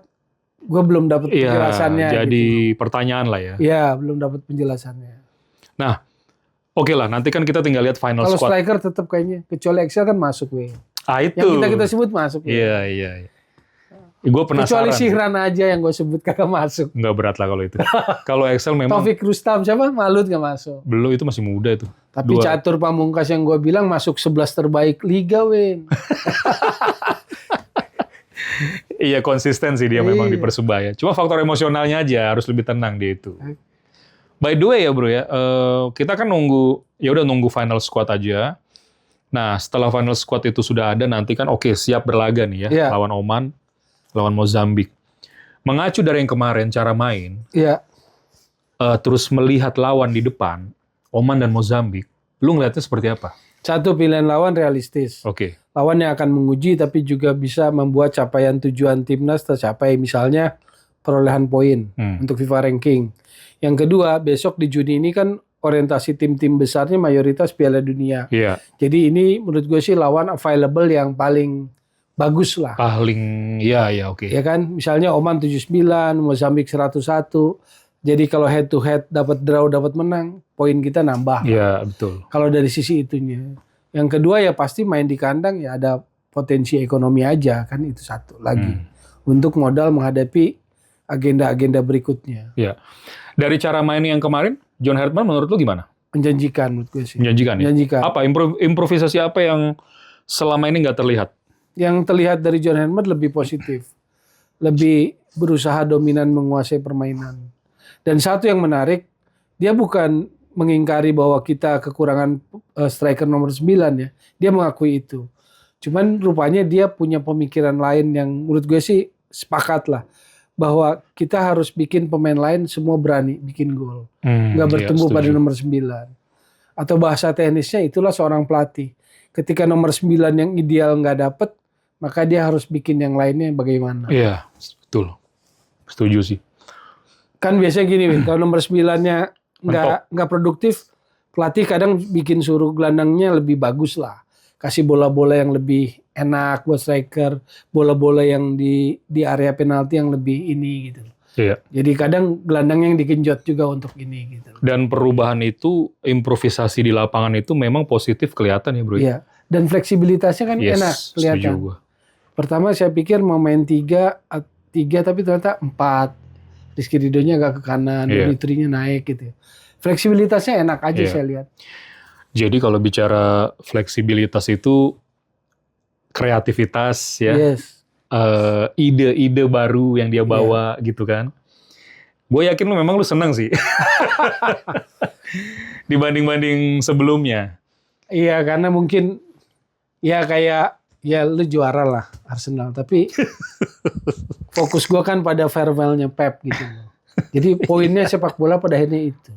gue belum dapat penjelasannya. Jadi gitu. pertanyaan lah ya. Iya, belum dapat penjelasannya. Nah, oke lah. Nanti kan kita tinggal lihat final Kalau squad. striker tetap kayaknya kecuali Excel kan masuk weh. Itu. Yang kita sebut masuk. Iya. Gue penasaran. Kecuali Sihran aja yang gue sebut kagak masuk. Nggak berat lah kalau itu. Kalau Excel memang Taufik Rustam siapa? Malut nggak masuk. belum, itu masih muda itu. Tapi Catur Pamungkas yang gue bilang masuk 11 terbaik liga, Win. Iya, konsisten sih dia memang di Persebaya. Cuma faktor emosionalnya aja harus lebih tenang dia itu. By the way ya bro ya, kita kan nunggu final squad aja. Nah setelah final squad itu sudah ada, nanti kan siap berlaga nih ya, lawan Oman, lawan Mozambik. Mengacu dari yang kemarin cara main, terus melihat lawan di depan, Oman dan Mozambik, lu ngeliatnya seperti apa? Satu, pilihan lawan realistis. Lawan yang akan menguji tapi juga bisa membuat capaian tujuan timnas tercapai, misalnya perolehan poin untuk FIFA ranking. Yang kedua, besok di Juni ini kan orientasi tim-tim besarnya mayoritas Piala Dunia. Jadi ini menurut gue sih lawan available yang paling bagus lah. Ya kan, misalnya Oman 79, Mozambik 101. Jadi kalau head to head dapat draw dapat menang, poin kita nambah. Iya, betul. Kalau dari sisi itunya. Yang kedua ya pasti main di kandang ya ada potensi ekonomi aja kan, itu satu lagi. Untuk modal menghadapi agenda-agenda berikutnya. Iya. Dari cara main yang kemarin, John Herdman menurut lu gimana? Menjanjikan menurut gue sih. Menjanjikan ya? Menjanjikan. Apa improvisasi apa yang selama ini nggak terlihat? Yang terlihat dari John Herdman lebih positif. Lebih berusaha dominan menguasai permainan. Dan satu yang menarik, dia bukan mengingkari bahwa kita kekurangan striker nomor 9 ya. Dia mengakui itu. Cuman rupanya dia punya pemikiran lain yang menurut gue sih sepakat lah. Bahwa kita harus bikin pemain lain semua berani bikin gol. Nggak bertumbuh pada nomor 9. Atau bahasa teknisnya itulah seorang pelatih. Ketika nomor 9 yang ideal nggak dapet, maka dia harus bikin yang lainnya bagaimana. Iya, betul. Setuju sih. Kan biasanya gini, kalau nomor 9-nya nggak produktif, pelatih kadang bikin suruh gelandangnya lebih bagus lah. Kasih bola-bola yang lebih enak buat striker, bola-bola yang di area penalti yang lebih ini gitu. Iya. Jadi kadang gelandang yang digenjot juga untuk ini gitu. Dan perubahan itu, improvisasi di lapangan itu memang positif kelihatan ya bro. Iya. Dan fleksibilitasnya kan enak kelihatan. Setuju gua. Pertama saya pikir mau main 3 tapi ternyata 4. Rizky Ridhonya agak ke kanan, Dimitrinya naik gitu. Fleksibilitasnya enak aja saya lihat. Jadi kalau bicara fleksibilitas itu kreativitas ya, ide-ide baru yang dia bawa gitu kan. Gue yakin lu seneng sih dibanding sebelumnya. Iya, karena mungkin ya kayak lu juara lah Arsenal, tapi fokus gue kan pada farewell-nya Pep gitu. Jadi poinnya sepak bola pada akhirnya itu.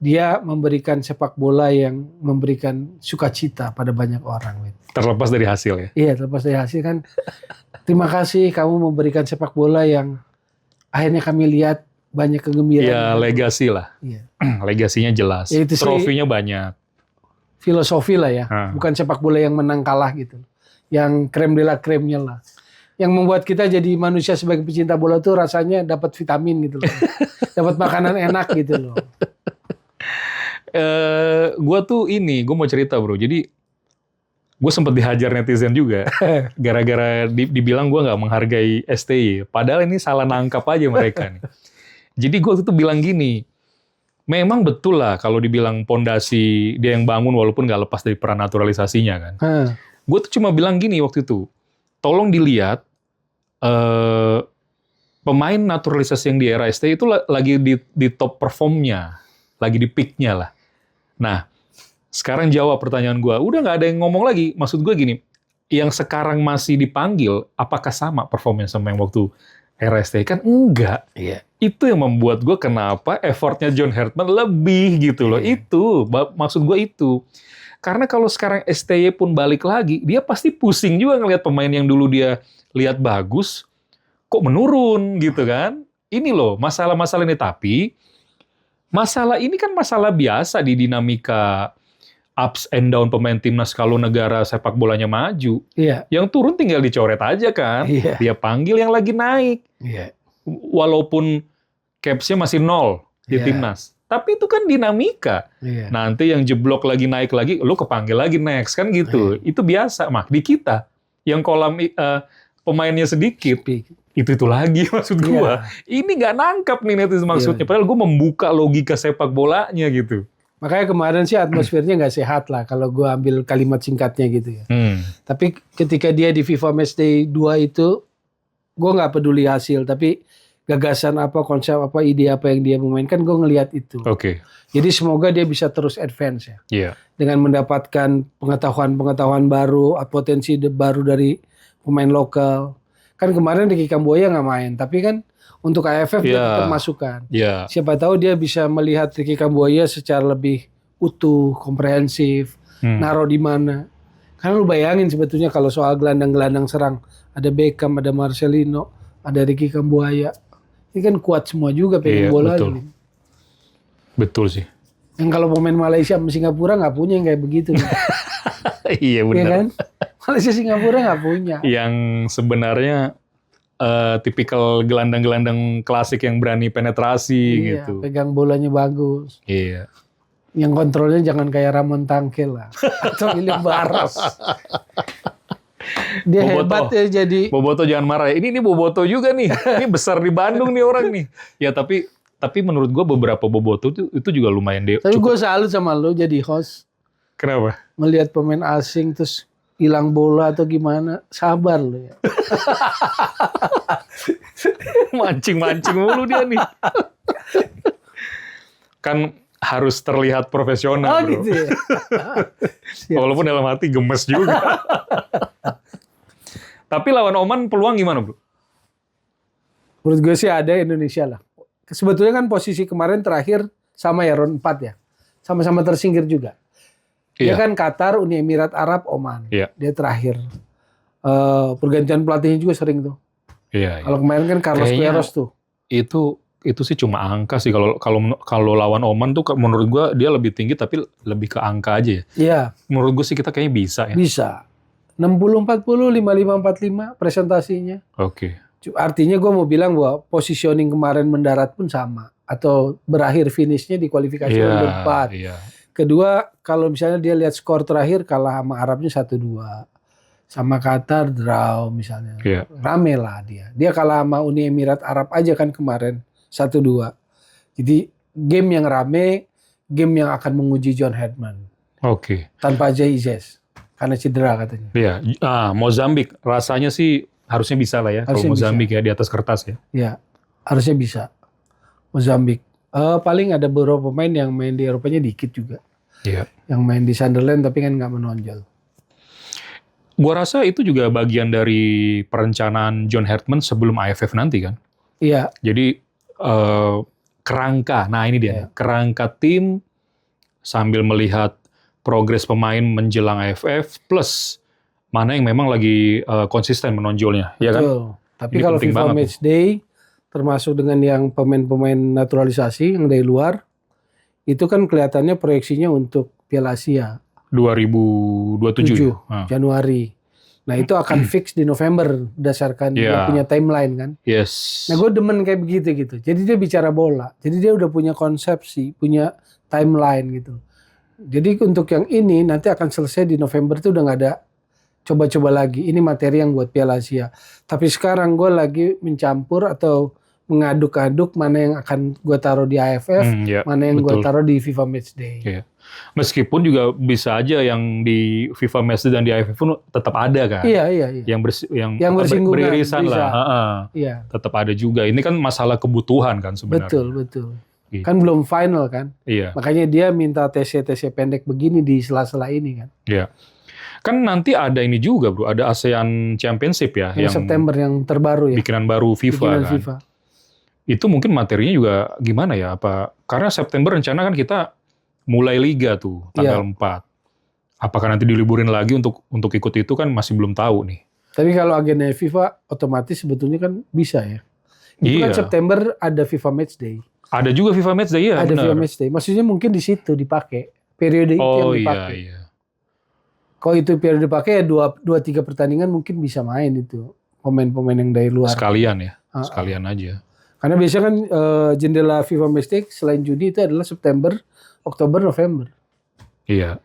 Dia memberikan sepak bola yang memberikan sukacita pada banyak orang. Terlepas dari hasil ya? Iya, terlepas dari hasil kan. Terima kasih kamu memberikan sepak bola yang akhirnya kami lihat banyak kegembiraan. Iya, legasi lah. Iya. Legasinya jelas. Ya, trofinya banyak. Filosofi lah ya. Bukan sepak bola yang menang kalah gitu. Yang krem de la kremnya lah. Yang membuat kita jadi manusia sebagai pecinta bola tuh rasanya dapat vitamin gitu loh. Dapat makanan enak gitu loh. Gue mau cerita bro. Jadi gue sempat dihajar netizen juga. Gara-gara dibilang gue nggak menghargai STY. Padahal ini salah nangkap aja mereka nih. Jadi gue tuh bilang gini. memang betul lah kalau dibilang pondasi dia yang bangun walaupun nggak lepas dari peran naturalisasinya kan. Gue tuh cuma bilang gini waktu itu, tolong dilihat pemain naturalisasi yang di era ST itu lagi di top performnya, lagi di peak-nya lah. Nah, sekarang jawab pertanyaan gue, udah nggak ada yang ngomong lagi. Maksud gue gini, yang sekarang masih dipanggil, apakah sama performnya sama yang waktu era ST? Kan enggak. Iya. Itu yang membuat gue kenapa effortnya John Hartman lebih gitu loh. Itu, maksud gue itu. Karena kalau sekarang STY pun balik lagi, dia pasti pusing juga ngelihat pemain yang dulu dia lihat bagus, kok menurun gitu kan. Ini loh masalah-masalah ini. Tapi masalah ini kan masalah biasa di dinamika ups and down pemain timnas kalau negara sepak bolanya maju. Iya. Yang turun tinggal dicoret aja kan. Iya. Dia panggil yang lagi naik. Iya. Walaupun capsnya masih 0 di Iya. timnas. Tapi itu kan dinamika. Iya. Nanti yang jeblok lagi naik lagi, lu kepanggil lagi next kan gitu. Itu biasa, Mak. Di kita yang kolam pemainnya sedikit, itu lagi maksud gua. Ini nggak nangkap nih netizen maksudnya. Padahal gua membuka logika sepak bolanya gitu. Makanya kemarin sih atmosfernya nggak sehat lah kalau gue ambil kalimat singkatnya gitu ya. Tapi ketika dia di FIFA Matchday 2 itu, gue nggak peduli hasil, tapi gagasan apa, konsep apa, ide apa yang dia memainkan, gue ngelihat itu. Oke. Jadi semoga dia bisa terus advance ya. Iya. Dengan mendapatkan pengetahuan-pengetahuan baru, potensi baru dari pemain lokal. Kan kemarin Ricky Kambuaya nggak main, tapi kan untuk AFF dia tetap masukkan. Iya. Siapa tahu dia bisa melihat Ricky Kambuaya secara lebih utuh, komprehensif, naruh di mana. Karena lu bayangin sebetulnya kalau soal gelandang-gelandang serang, ada Beckham, ada Marcelino, ada Ricky Kambuaya. Ini kan kuat semua juga pegang bola. Betul. Ini. Betul sih. Yang kalau pemain Malaysia sama Singapura nggak punya yang kayak begitu. Iya benar. Ya kan? Malaysia Singapura nggak punya. Yang sebenarnya tipikal gelandang-gelandang klasik yang berani penetrasi gitu. Pegang bolanya bagus. Iya. Yang kontrolnya jangan kayak Ramon Tangkel lah. Atau William Barros. Dia Boboto. hebat ya jadi. Boboto jangan marah ya. Ini Boboto juga nih. Ini besar di Bandung nih orang nih. Ya tapi menurut gua beberapa Boboto itu juga lumayan deh. Tapi gue salut sama lo jadi host. Kenapa? Melihat pemain asing terus hilang bola atau gimana, sabar lo ya. Mancing-mancing mulu dia nih. Kan harus terlihat profesional, bro. Gitu ya. Walaupun dalam hati gemes juga. Tapi lawan Oman peluang gimana, bro? Menurut gue sih ada Indonesia lah. Sebetulnya kan posisi kemarin terakhir sama ya, round 4 ya. Sama-sama tersingkir juga. Dia kan Qatar, Uni Emirat Arab, Oman. Iya. Dia terakhir. Pergantian pelatihnya juga sering tuh. Iya. Kalau kemarin kan Carlos Queiroz tuh. Itu sih cuma angka sih. Kalau lawan Oman tuh menurut gua dia lebih tinggi tapi lebih ke angka aja ya. Iya. Menurut gua sih kita kayaknya bisa ya. Bisa. 60-40, 55-45 presentasinya. Oke. Artinya gue mau bilang bahwa positioning kemarin mendarat pun sama. Atau berakhir finishnya di kualifikasi round 4. Iya. Kedua, kalau misalnya dia lihat skor terakhir kalah sama Arabnya 1-2. Sama Qatar draw misalnya. Iya. Rame lah dia. Dia kalah sama Uni Emirat Arab aja kan kemarin 1-2. Jadi game yang rame, game yang akan menguji John Hartman. Oke. Tanpa Jay Izes. Karena cedera katanya. Iya. Mozambik rasanya sih harusnya bisa lah ya. Kalau Mozambik ya di atas kertas ya. Ya, harusnya bisa. Mozambik. Paling ada beberapa pemain yang main di Eropanya dikit juga. Iya. Yang main di Sunderland tapi kan nggak menonjol. Gua rasa itu juga bagian dari perencanaan John Hartman sebelum AFF nanti kan. Iya. Jadi kerangka, nah ini dia, kerangka tim sambil melihat progres pemain menjelang AFF plus mana yang memang lagi konsisten menonjolnya, ya kan? Betul. Tapi Ini kalau penting FIFA banget Matchday termasuk dengan yang pemain-pemain naturalisasi yang dari luar itu kan kelihatannya proyeksinya untuk Piala Asia 2027 ya? Januari. Nah itu akan fix di November berdasarkan dia punya timeline kan. Yes. Nah gue demen kayak begitu gitu. Jadi dia bicara bola. Jadi dia udah punya konsepsi, punya timeline gitu. Jadi untuk yang ini nanti akan selesai di November itu udah nggak ada coba-coba lagi. Ini materi yang buat Piala Asia. Tapi sekarang gue lagi mencampur atau mengaduk-aduk mana yang akan gue taruh di AFF, Ya, mana yang gue betul. taruh di FIFA Matchday. Iya. Meskipun juga bisa aja yang di FIFA Matchday dan di AFF pun tetap ada kan. Iya. Yang bersinggungan, beririsan bisa. lah. Iya. Tetap ada juga. Ini kan masalah kebutuhan kan sebenarnya. Betul. Gitu. Kan belum final kan. Iya. Makanya dia minta TC pendek begini di sela-sela ini kan. Iya. Kan nanti ada ini juga bro, ada ASEAN Championship ya. Yang September yang terbaru ya. Bikinan baru FIFA Bikinan kan. FIFA. Itu mungkin materinya juga gimana ya? Karena September rencana kan kita mulai liga tuh tanggal 4. Apakah nanti diliburin lagi untuk ikut itu kan masih belum tahu nih. Tapi kalau agenda FIFA otomatis sebetulnya kan bisa ya. Itu kan September ada FIFA Matchday. Ada juga FIFA Matchday ya. Ada FIFA Matchday. Maksudnya mungkin di situ dipakai. Periode itu yang dipakai. Iya. Kalau itu periode dipakai ya 2-3 pertandingan mungkin bisa main itu. Pemain-pemain yang dari luar. Sekalian ya. Sekalian aja. Karena biasanya kan jendela FIFA Matchday selain judi itu adalah September, Oktober, November. Iya.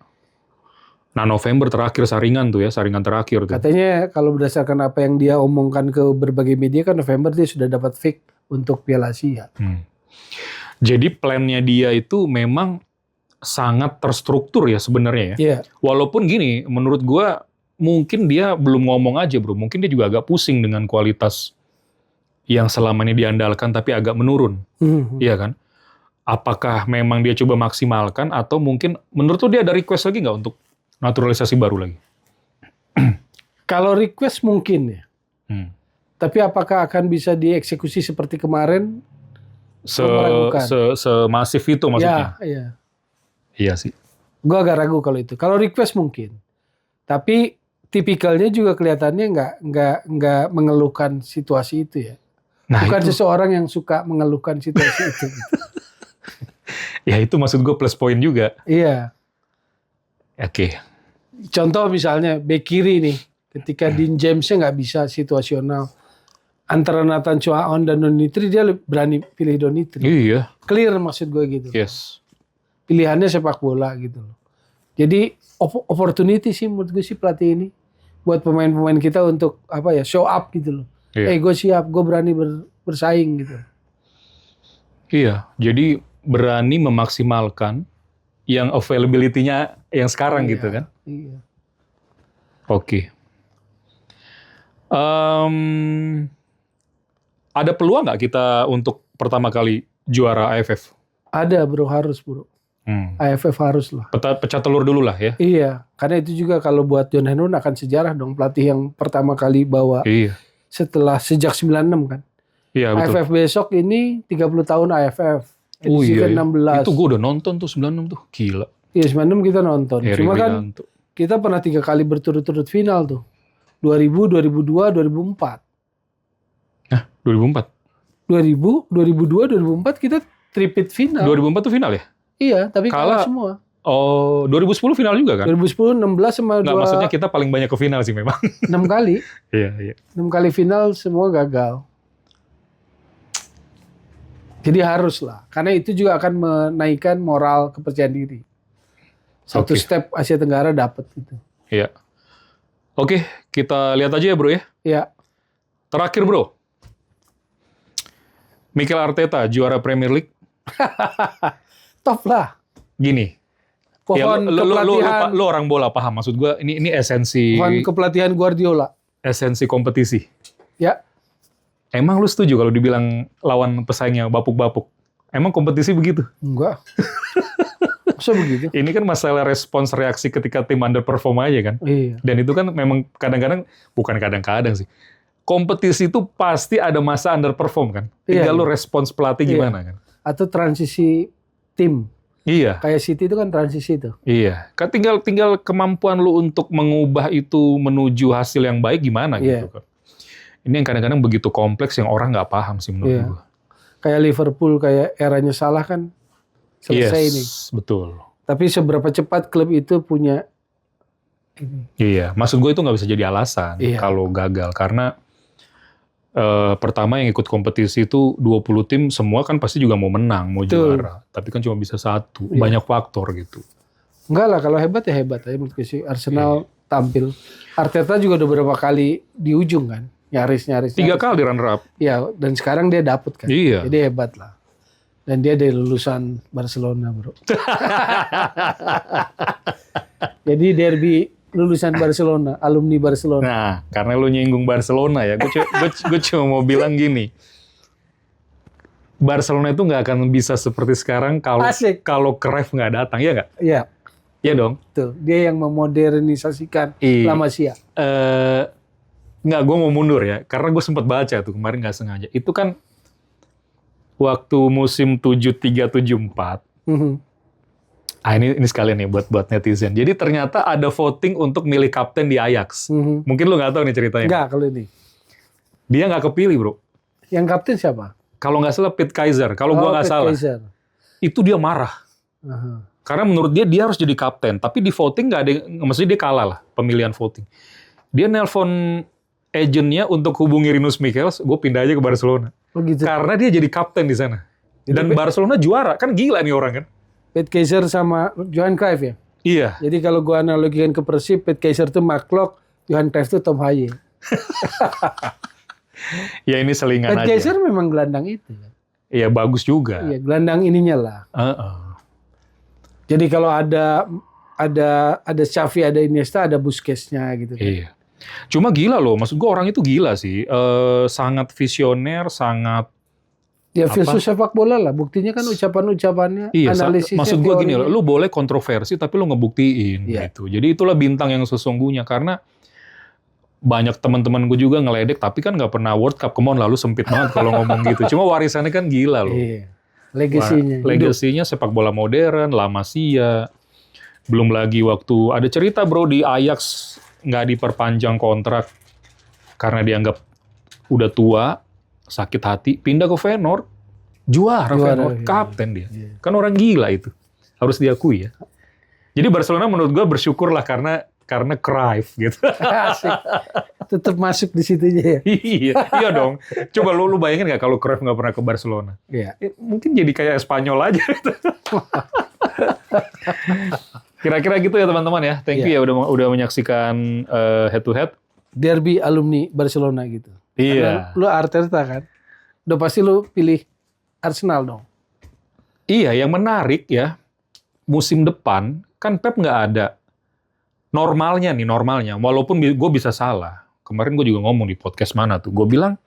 Nah November terakhir saringan terakhir tuh. Katanya kalau berdasarkan apa yang dia omongkan ke berbagai media kan November dia sudah dapat fix untuk Piala Asia. Jadi plannya dia itu memang sangat terstruktur ya sebenarnya ya. Iya. Walaupun gini, menurut gua mungkin dia belum ngomong aja bro. Mungkin dia juga agak pusing dengan kualitas yang selama ini diandalkan tapi agak menurun. Iya kan? Apakah memang dia coba maksimalkan atau mungkin menurut lu dia ada request lagi nggak untuk naturalisasi baru lagi? Kalau request mungkin ya. Tapi apakah akan bisa dieksekusi seperti kemarin? Semasif itu maksudnya? Iya. Iya sih. Gue agak ragu kalau itu. Kalau request mungkin. Tapi tipikalnya juga kelihatannya nggak mengeluhkan situasi itu ya. Nah, bukan itu. seseorang yang suka mengeluhkan situasi itu. Ya itu maksud gue plus point juga. Iya. Oke. Contoh misalnya bek kiri nih, ketika Dean Jamesnya nggak bisa situasional, antara Nathan Chuaon dan Donitri dia berani pilih Donitri. Iya. Clear maksud gue gitu. Yes. Pilihannya sepak bola gitu loh. Jadi opportunity sih menurut gue sih pelatih ini buat pemain-pemain kita untuk show up gitu loh. Iya. Gue siap, gue berani bersaing gitu. Iya, jadi berani memaksimalkan yang availability-nya yang sekarang gitu kan. Iya. Oke. Ada peluang nggak kita untuk pertama kali juara AFF? Ada bro, harus bro. AFF harus lah. Pecah telur dulu lah ya. Iya, karena itu juga kalau buat John Henry akan sejarah dong, pelatih yang pertama kali bawa sejak 96 kan. Iya betul. AFF besok ini 30 tahun AFF. Edisi ke-16. Itu gue udah nonton tuh 96 tuh. Gila. Iya 96 kita nonton. Cuma kan kita pernah 3 kali berturut-turut final tuh. 2000, 2002, 2004. Nah, 2004? 2000, 2002, 2004 kita tripit final. 2004 tuh final ya? Iya, tapi kalah semua. Oh, 2010 final juga kan? 2010, 16 sama 2. Nggak, maksudnya kita paling banyak ke final sih memang. 6 kali. Iya. 6 kali final semua gagal. Jadi harus lah. Karena itu juga akan menaikkan moral kepercayaan diri. Satu step Asia Tenggara dapat gitu. Iya. Oke, kita lihat aja ya bro ya. Iya. Terakhir bro. Mikel Arteta, juara Premier League. Top lah. Gini. Pohon kepelatihan. Lo orang bola paham. Maksud gue ini esensi. Pohon kepelatihan Guardiola. Esensi kompetisi. Ya. Emang lu setuju kalau dibilang lawan pesaingnya bapuk-bapuk? Emang kompetisi begitu? Enggak. Masa begitu? Ini kan masalah respons reaksi ketika tim underperform aja kan? Iya. Dan itu kan memang kadang-kadang, bukan kadang-kadang sih. Kompetisi itu pasti ada masa underperform kan? Tinggal lu respons pelatih gimana kan? Atau transisi tim. Iya. Kayak City itu kan transisi itu. Iya. Kan tinggal kemampuan lu untuk mengubah itu menuju hasil yang baik gimana gitu kan? Ini yang kadang-kadang begitu kompleks yang orang nggak paham sih menurut gue. Kayak Liverpool, kayak eranya Salah kan selesai nih. Betul. Tapi seberapa cepat klub itu punya ini. Iya, maksud gue itu nggak bisa jadi alasan kalau gagal. Karena pertama yang ikut kompetisi itu 20 tim semua kan pasti juga mau menang, mau juara. Tapi kan cuma bisa satu, banyak faktor gitu. Enggak lah, kalau hebat ya hebat aja menurut gue sih. Arsenal tampil. Arteta juga udah beberapa kali di ujung kan. nyaris. 3 kali runner up. Ya, dan sekarang dia dapet kan. Iya. Jadi hebat lah. Dan dia dari lulusan Barcelona, bro. Jadi derby lulusan Barcelona, alumni Barcelona. Nah, karena lu nyinggung Barcelona ya, gue cuma mau bilang gini. Barcelona itu nggak akan bisa seperti sekarang kalau Cruyff nggak datang, ya nggak? Iya. Iya dong. Tuh, dia yang memodernisasikan La Masia. Nggak, gue mau mundur ya, karena gue sempat baca tuh kemarin nggak sengaja. Itu kan waktu musim 73-74. Ini sekalian nih buat netizen. Jadi ternyata ada voting untuk milih kapten di Ajax. Mungkin lu nggak tahu nih ceritanya. Nggak, kalau ini. Dia nggak kepilih, bro. Yang kapten siapa? Kalau nggak salah Piet Keizer. Kalau gua nggak salah. Keizer. Itu dia marah. Karena menurut dia harus jadi kapten. Tapi di voting nggak ada, maksudnya dia kalah lah pemilihan voting. Dia nelpon agentnya untuk hubungi Rinus Michels, gue pindah aja ke Barcelona. Oh gitu. Karena dia jadi kapten di sana. Dan Barcelona juara. Kan gila nih orang kan. Piet Keizer sama Johan Cruyff ya? Iya. Jadi kalau gua analogikan ke Persib, Piet Keizer itu Mark Klok, Johan Cruyff itu Tom Haye. Ya ini selingan Piet aja. Keizer memang gelandang itu. Iya, bagus juga. Iya, gelandang ininya lah. Jadi kalau ada Xavi, ada Iniesta, ada Busquets-nya gitu. Iya. Cuma gila loh, maksud gue orang itu gila sih. Sangat visioner, sangat... Ya filsuf sepak bola lah, buktinya kan ucapan-ucapannya, Iya, analisisnya. maksud gue gini loh, lu boleh kontroversi tapi lu ngebuktiin Iya. gitu. Jadi itulah bintang yang sesungguhnya, karena banyak teman-teman gue juga ngeledek, tapi kan nggak pernah World Cup. Come on, lalu sempit banget kalau ngomong gitu. Cuma warisannya kan gila loh. Iya. Legasinya. Legasinya sepak bola modern, La Masia. Belum lagi waktu ada cerita bro di Ajax nggak diperpanjang kontrak karena dianggap udah tua, sakit hati, pindah ke Feyenoord, juara Feyenoord, iya. kapten dia. Iya. Kan orang gila itu, harus diakui ya. Jadi Barcelona menurut gue bersyukur lah karena Cruyff gitu. Asik. Tetap masuk di situnya ya. Iya dong. Coba lu bayangin nggak kalau Cruyff nggak pernah ke Barcelona? Iya. Mungkin jadi kayak Spanyol aja. Kira-kira gitu ya teman-teman ya. Thank you ya udah menyaksikan head to head. Derby alumni Barcelona gitu. Iya. Karena lu Arteta kan. Udah pasti lu pilih Arsenal dong. Iya, yang menarik ya, musim depan kan Pep nggak ada. Normalnya, walaupun gue bisa salah. Kemarin gue juga ngomong di podcast mana tuh, gue bilang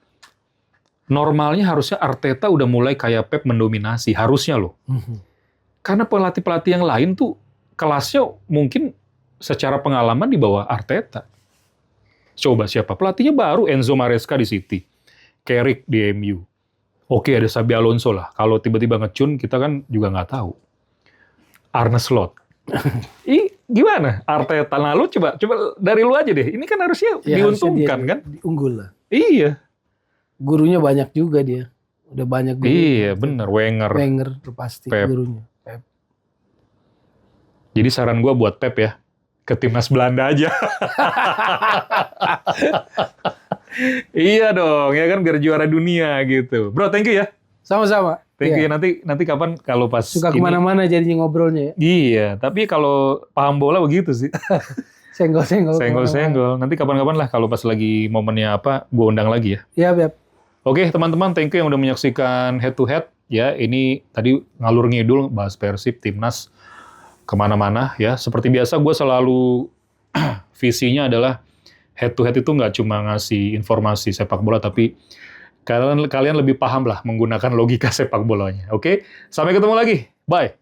normalnya harusnya Arteta udah mulai kayak Pep mendominasi, harusnya loh. Karena pelatih-pelatih yang lain tuh kelasnya mungkin secara pengalaman di bawah Arteta. Coba siapa? Pelatihnya baru Enzo Maresca di City, Carrick di MU. Oke, ada Xabi Alonso lah. Kalau tiba-tiba ngecun, kita kan juga nggak tahu. Arne Slot. Gimana Arteta? Nah, lu coba dari lu aja deh. Ini kan harusnya diuntungkan kan? Unggul lah. Iya. Gurunya banyak juga dia. Udah banyak guru. Iya, bener. Wenger udah pasti Pep. gurunya. Pep. Jadi saran gua buat Pep ya, ke timnas Belanda aja. Iya dong, ya kan biar juara dunia gitu. Bro, thank you ya. Sama-sama. Thank you. Iya. Nanti kapan kalau pas Suka ini- kemana-mana jadinya ngobrolnya ya. Iya, tapi kalau paham bola begitu sih. Senggol-senggol. Senggol-senggol. Nanti kapan-kapan lah kalau pas lagi momennya apa, gue undang lagi ya. Iya, Beb. Oke, teman-teman, thank you yang udah menyaksikan head to head. Ya, ini tadi ngalur ngidul bahas Persib, Timnas, kemana-mana ya. Seperti biasa, gue selalu visinya adalah head to head itu nggak cuma ngasih informasi sepak bola, tapi kalian lebih paham lah menggunakan logika sepak bolanya. Oke, sampai ketemu lagi. Bye.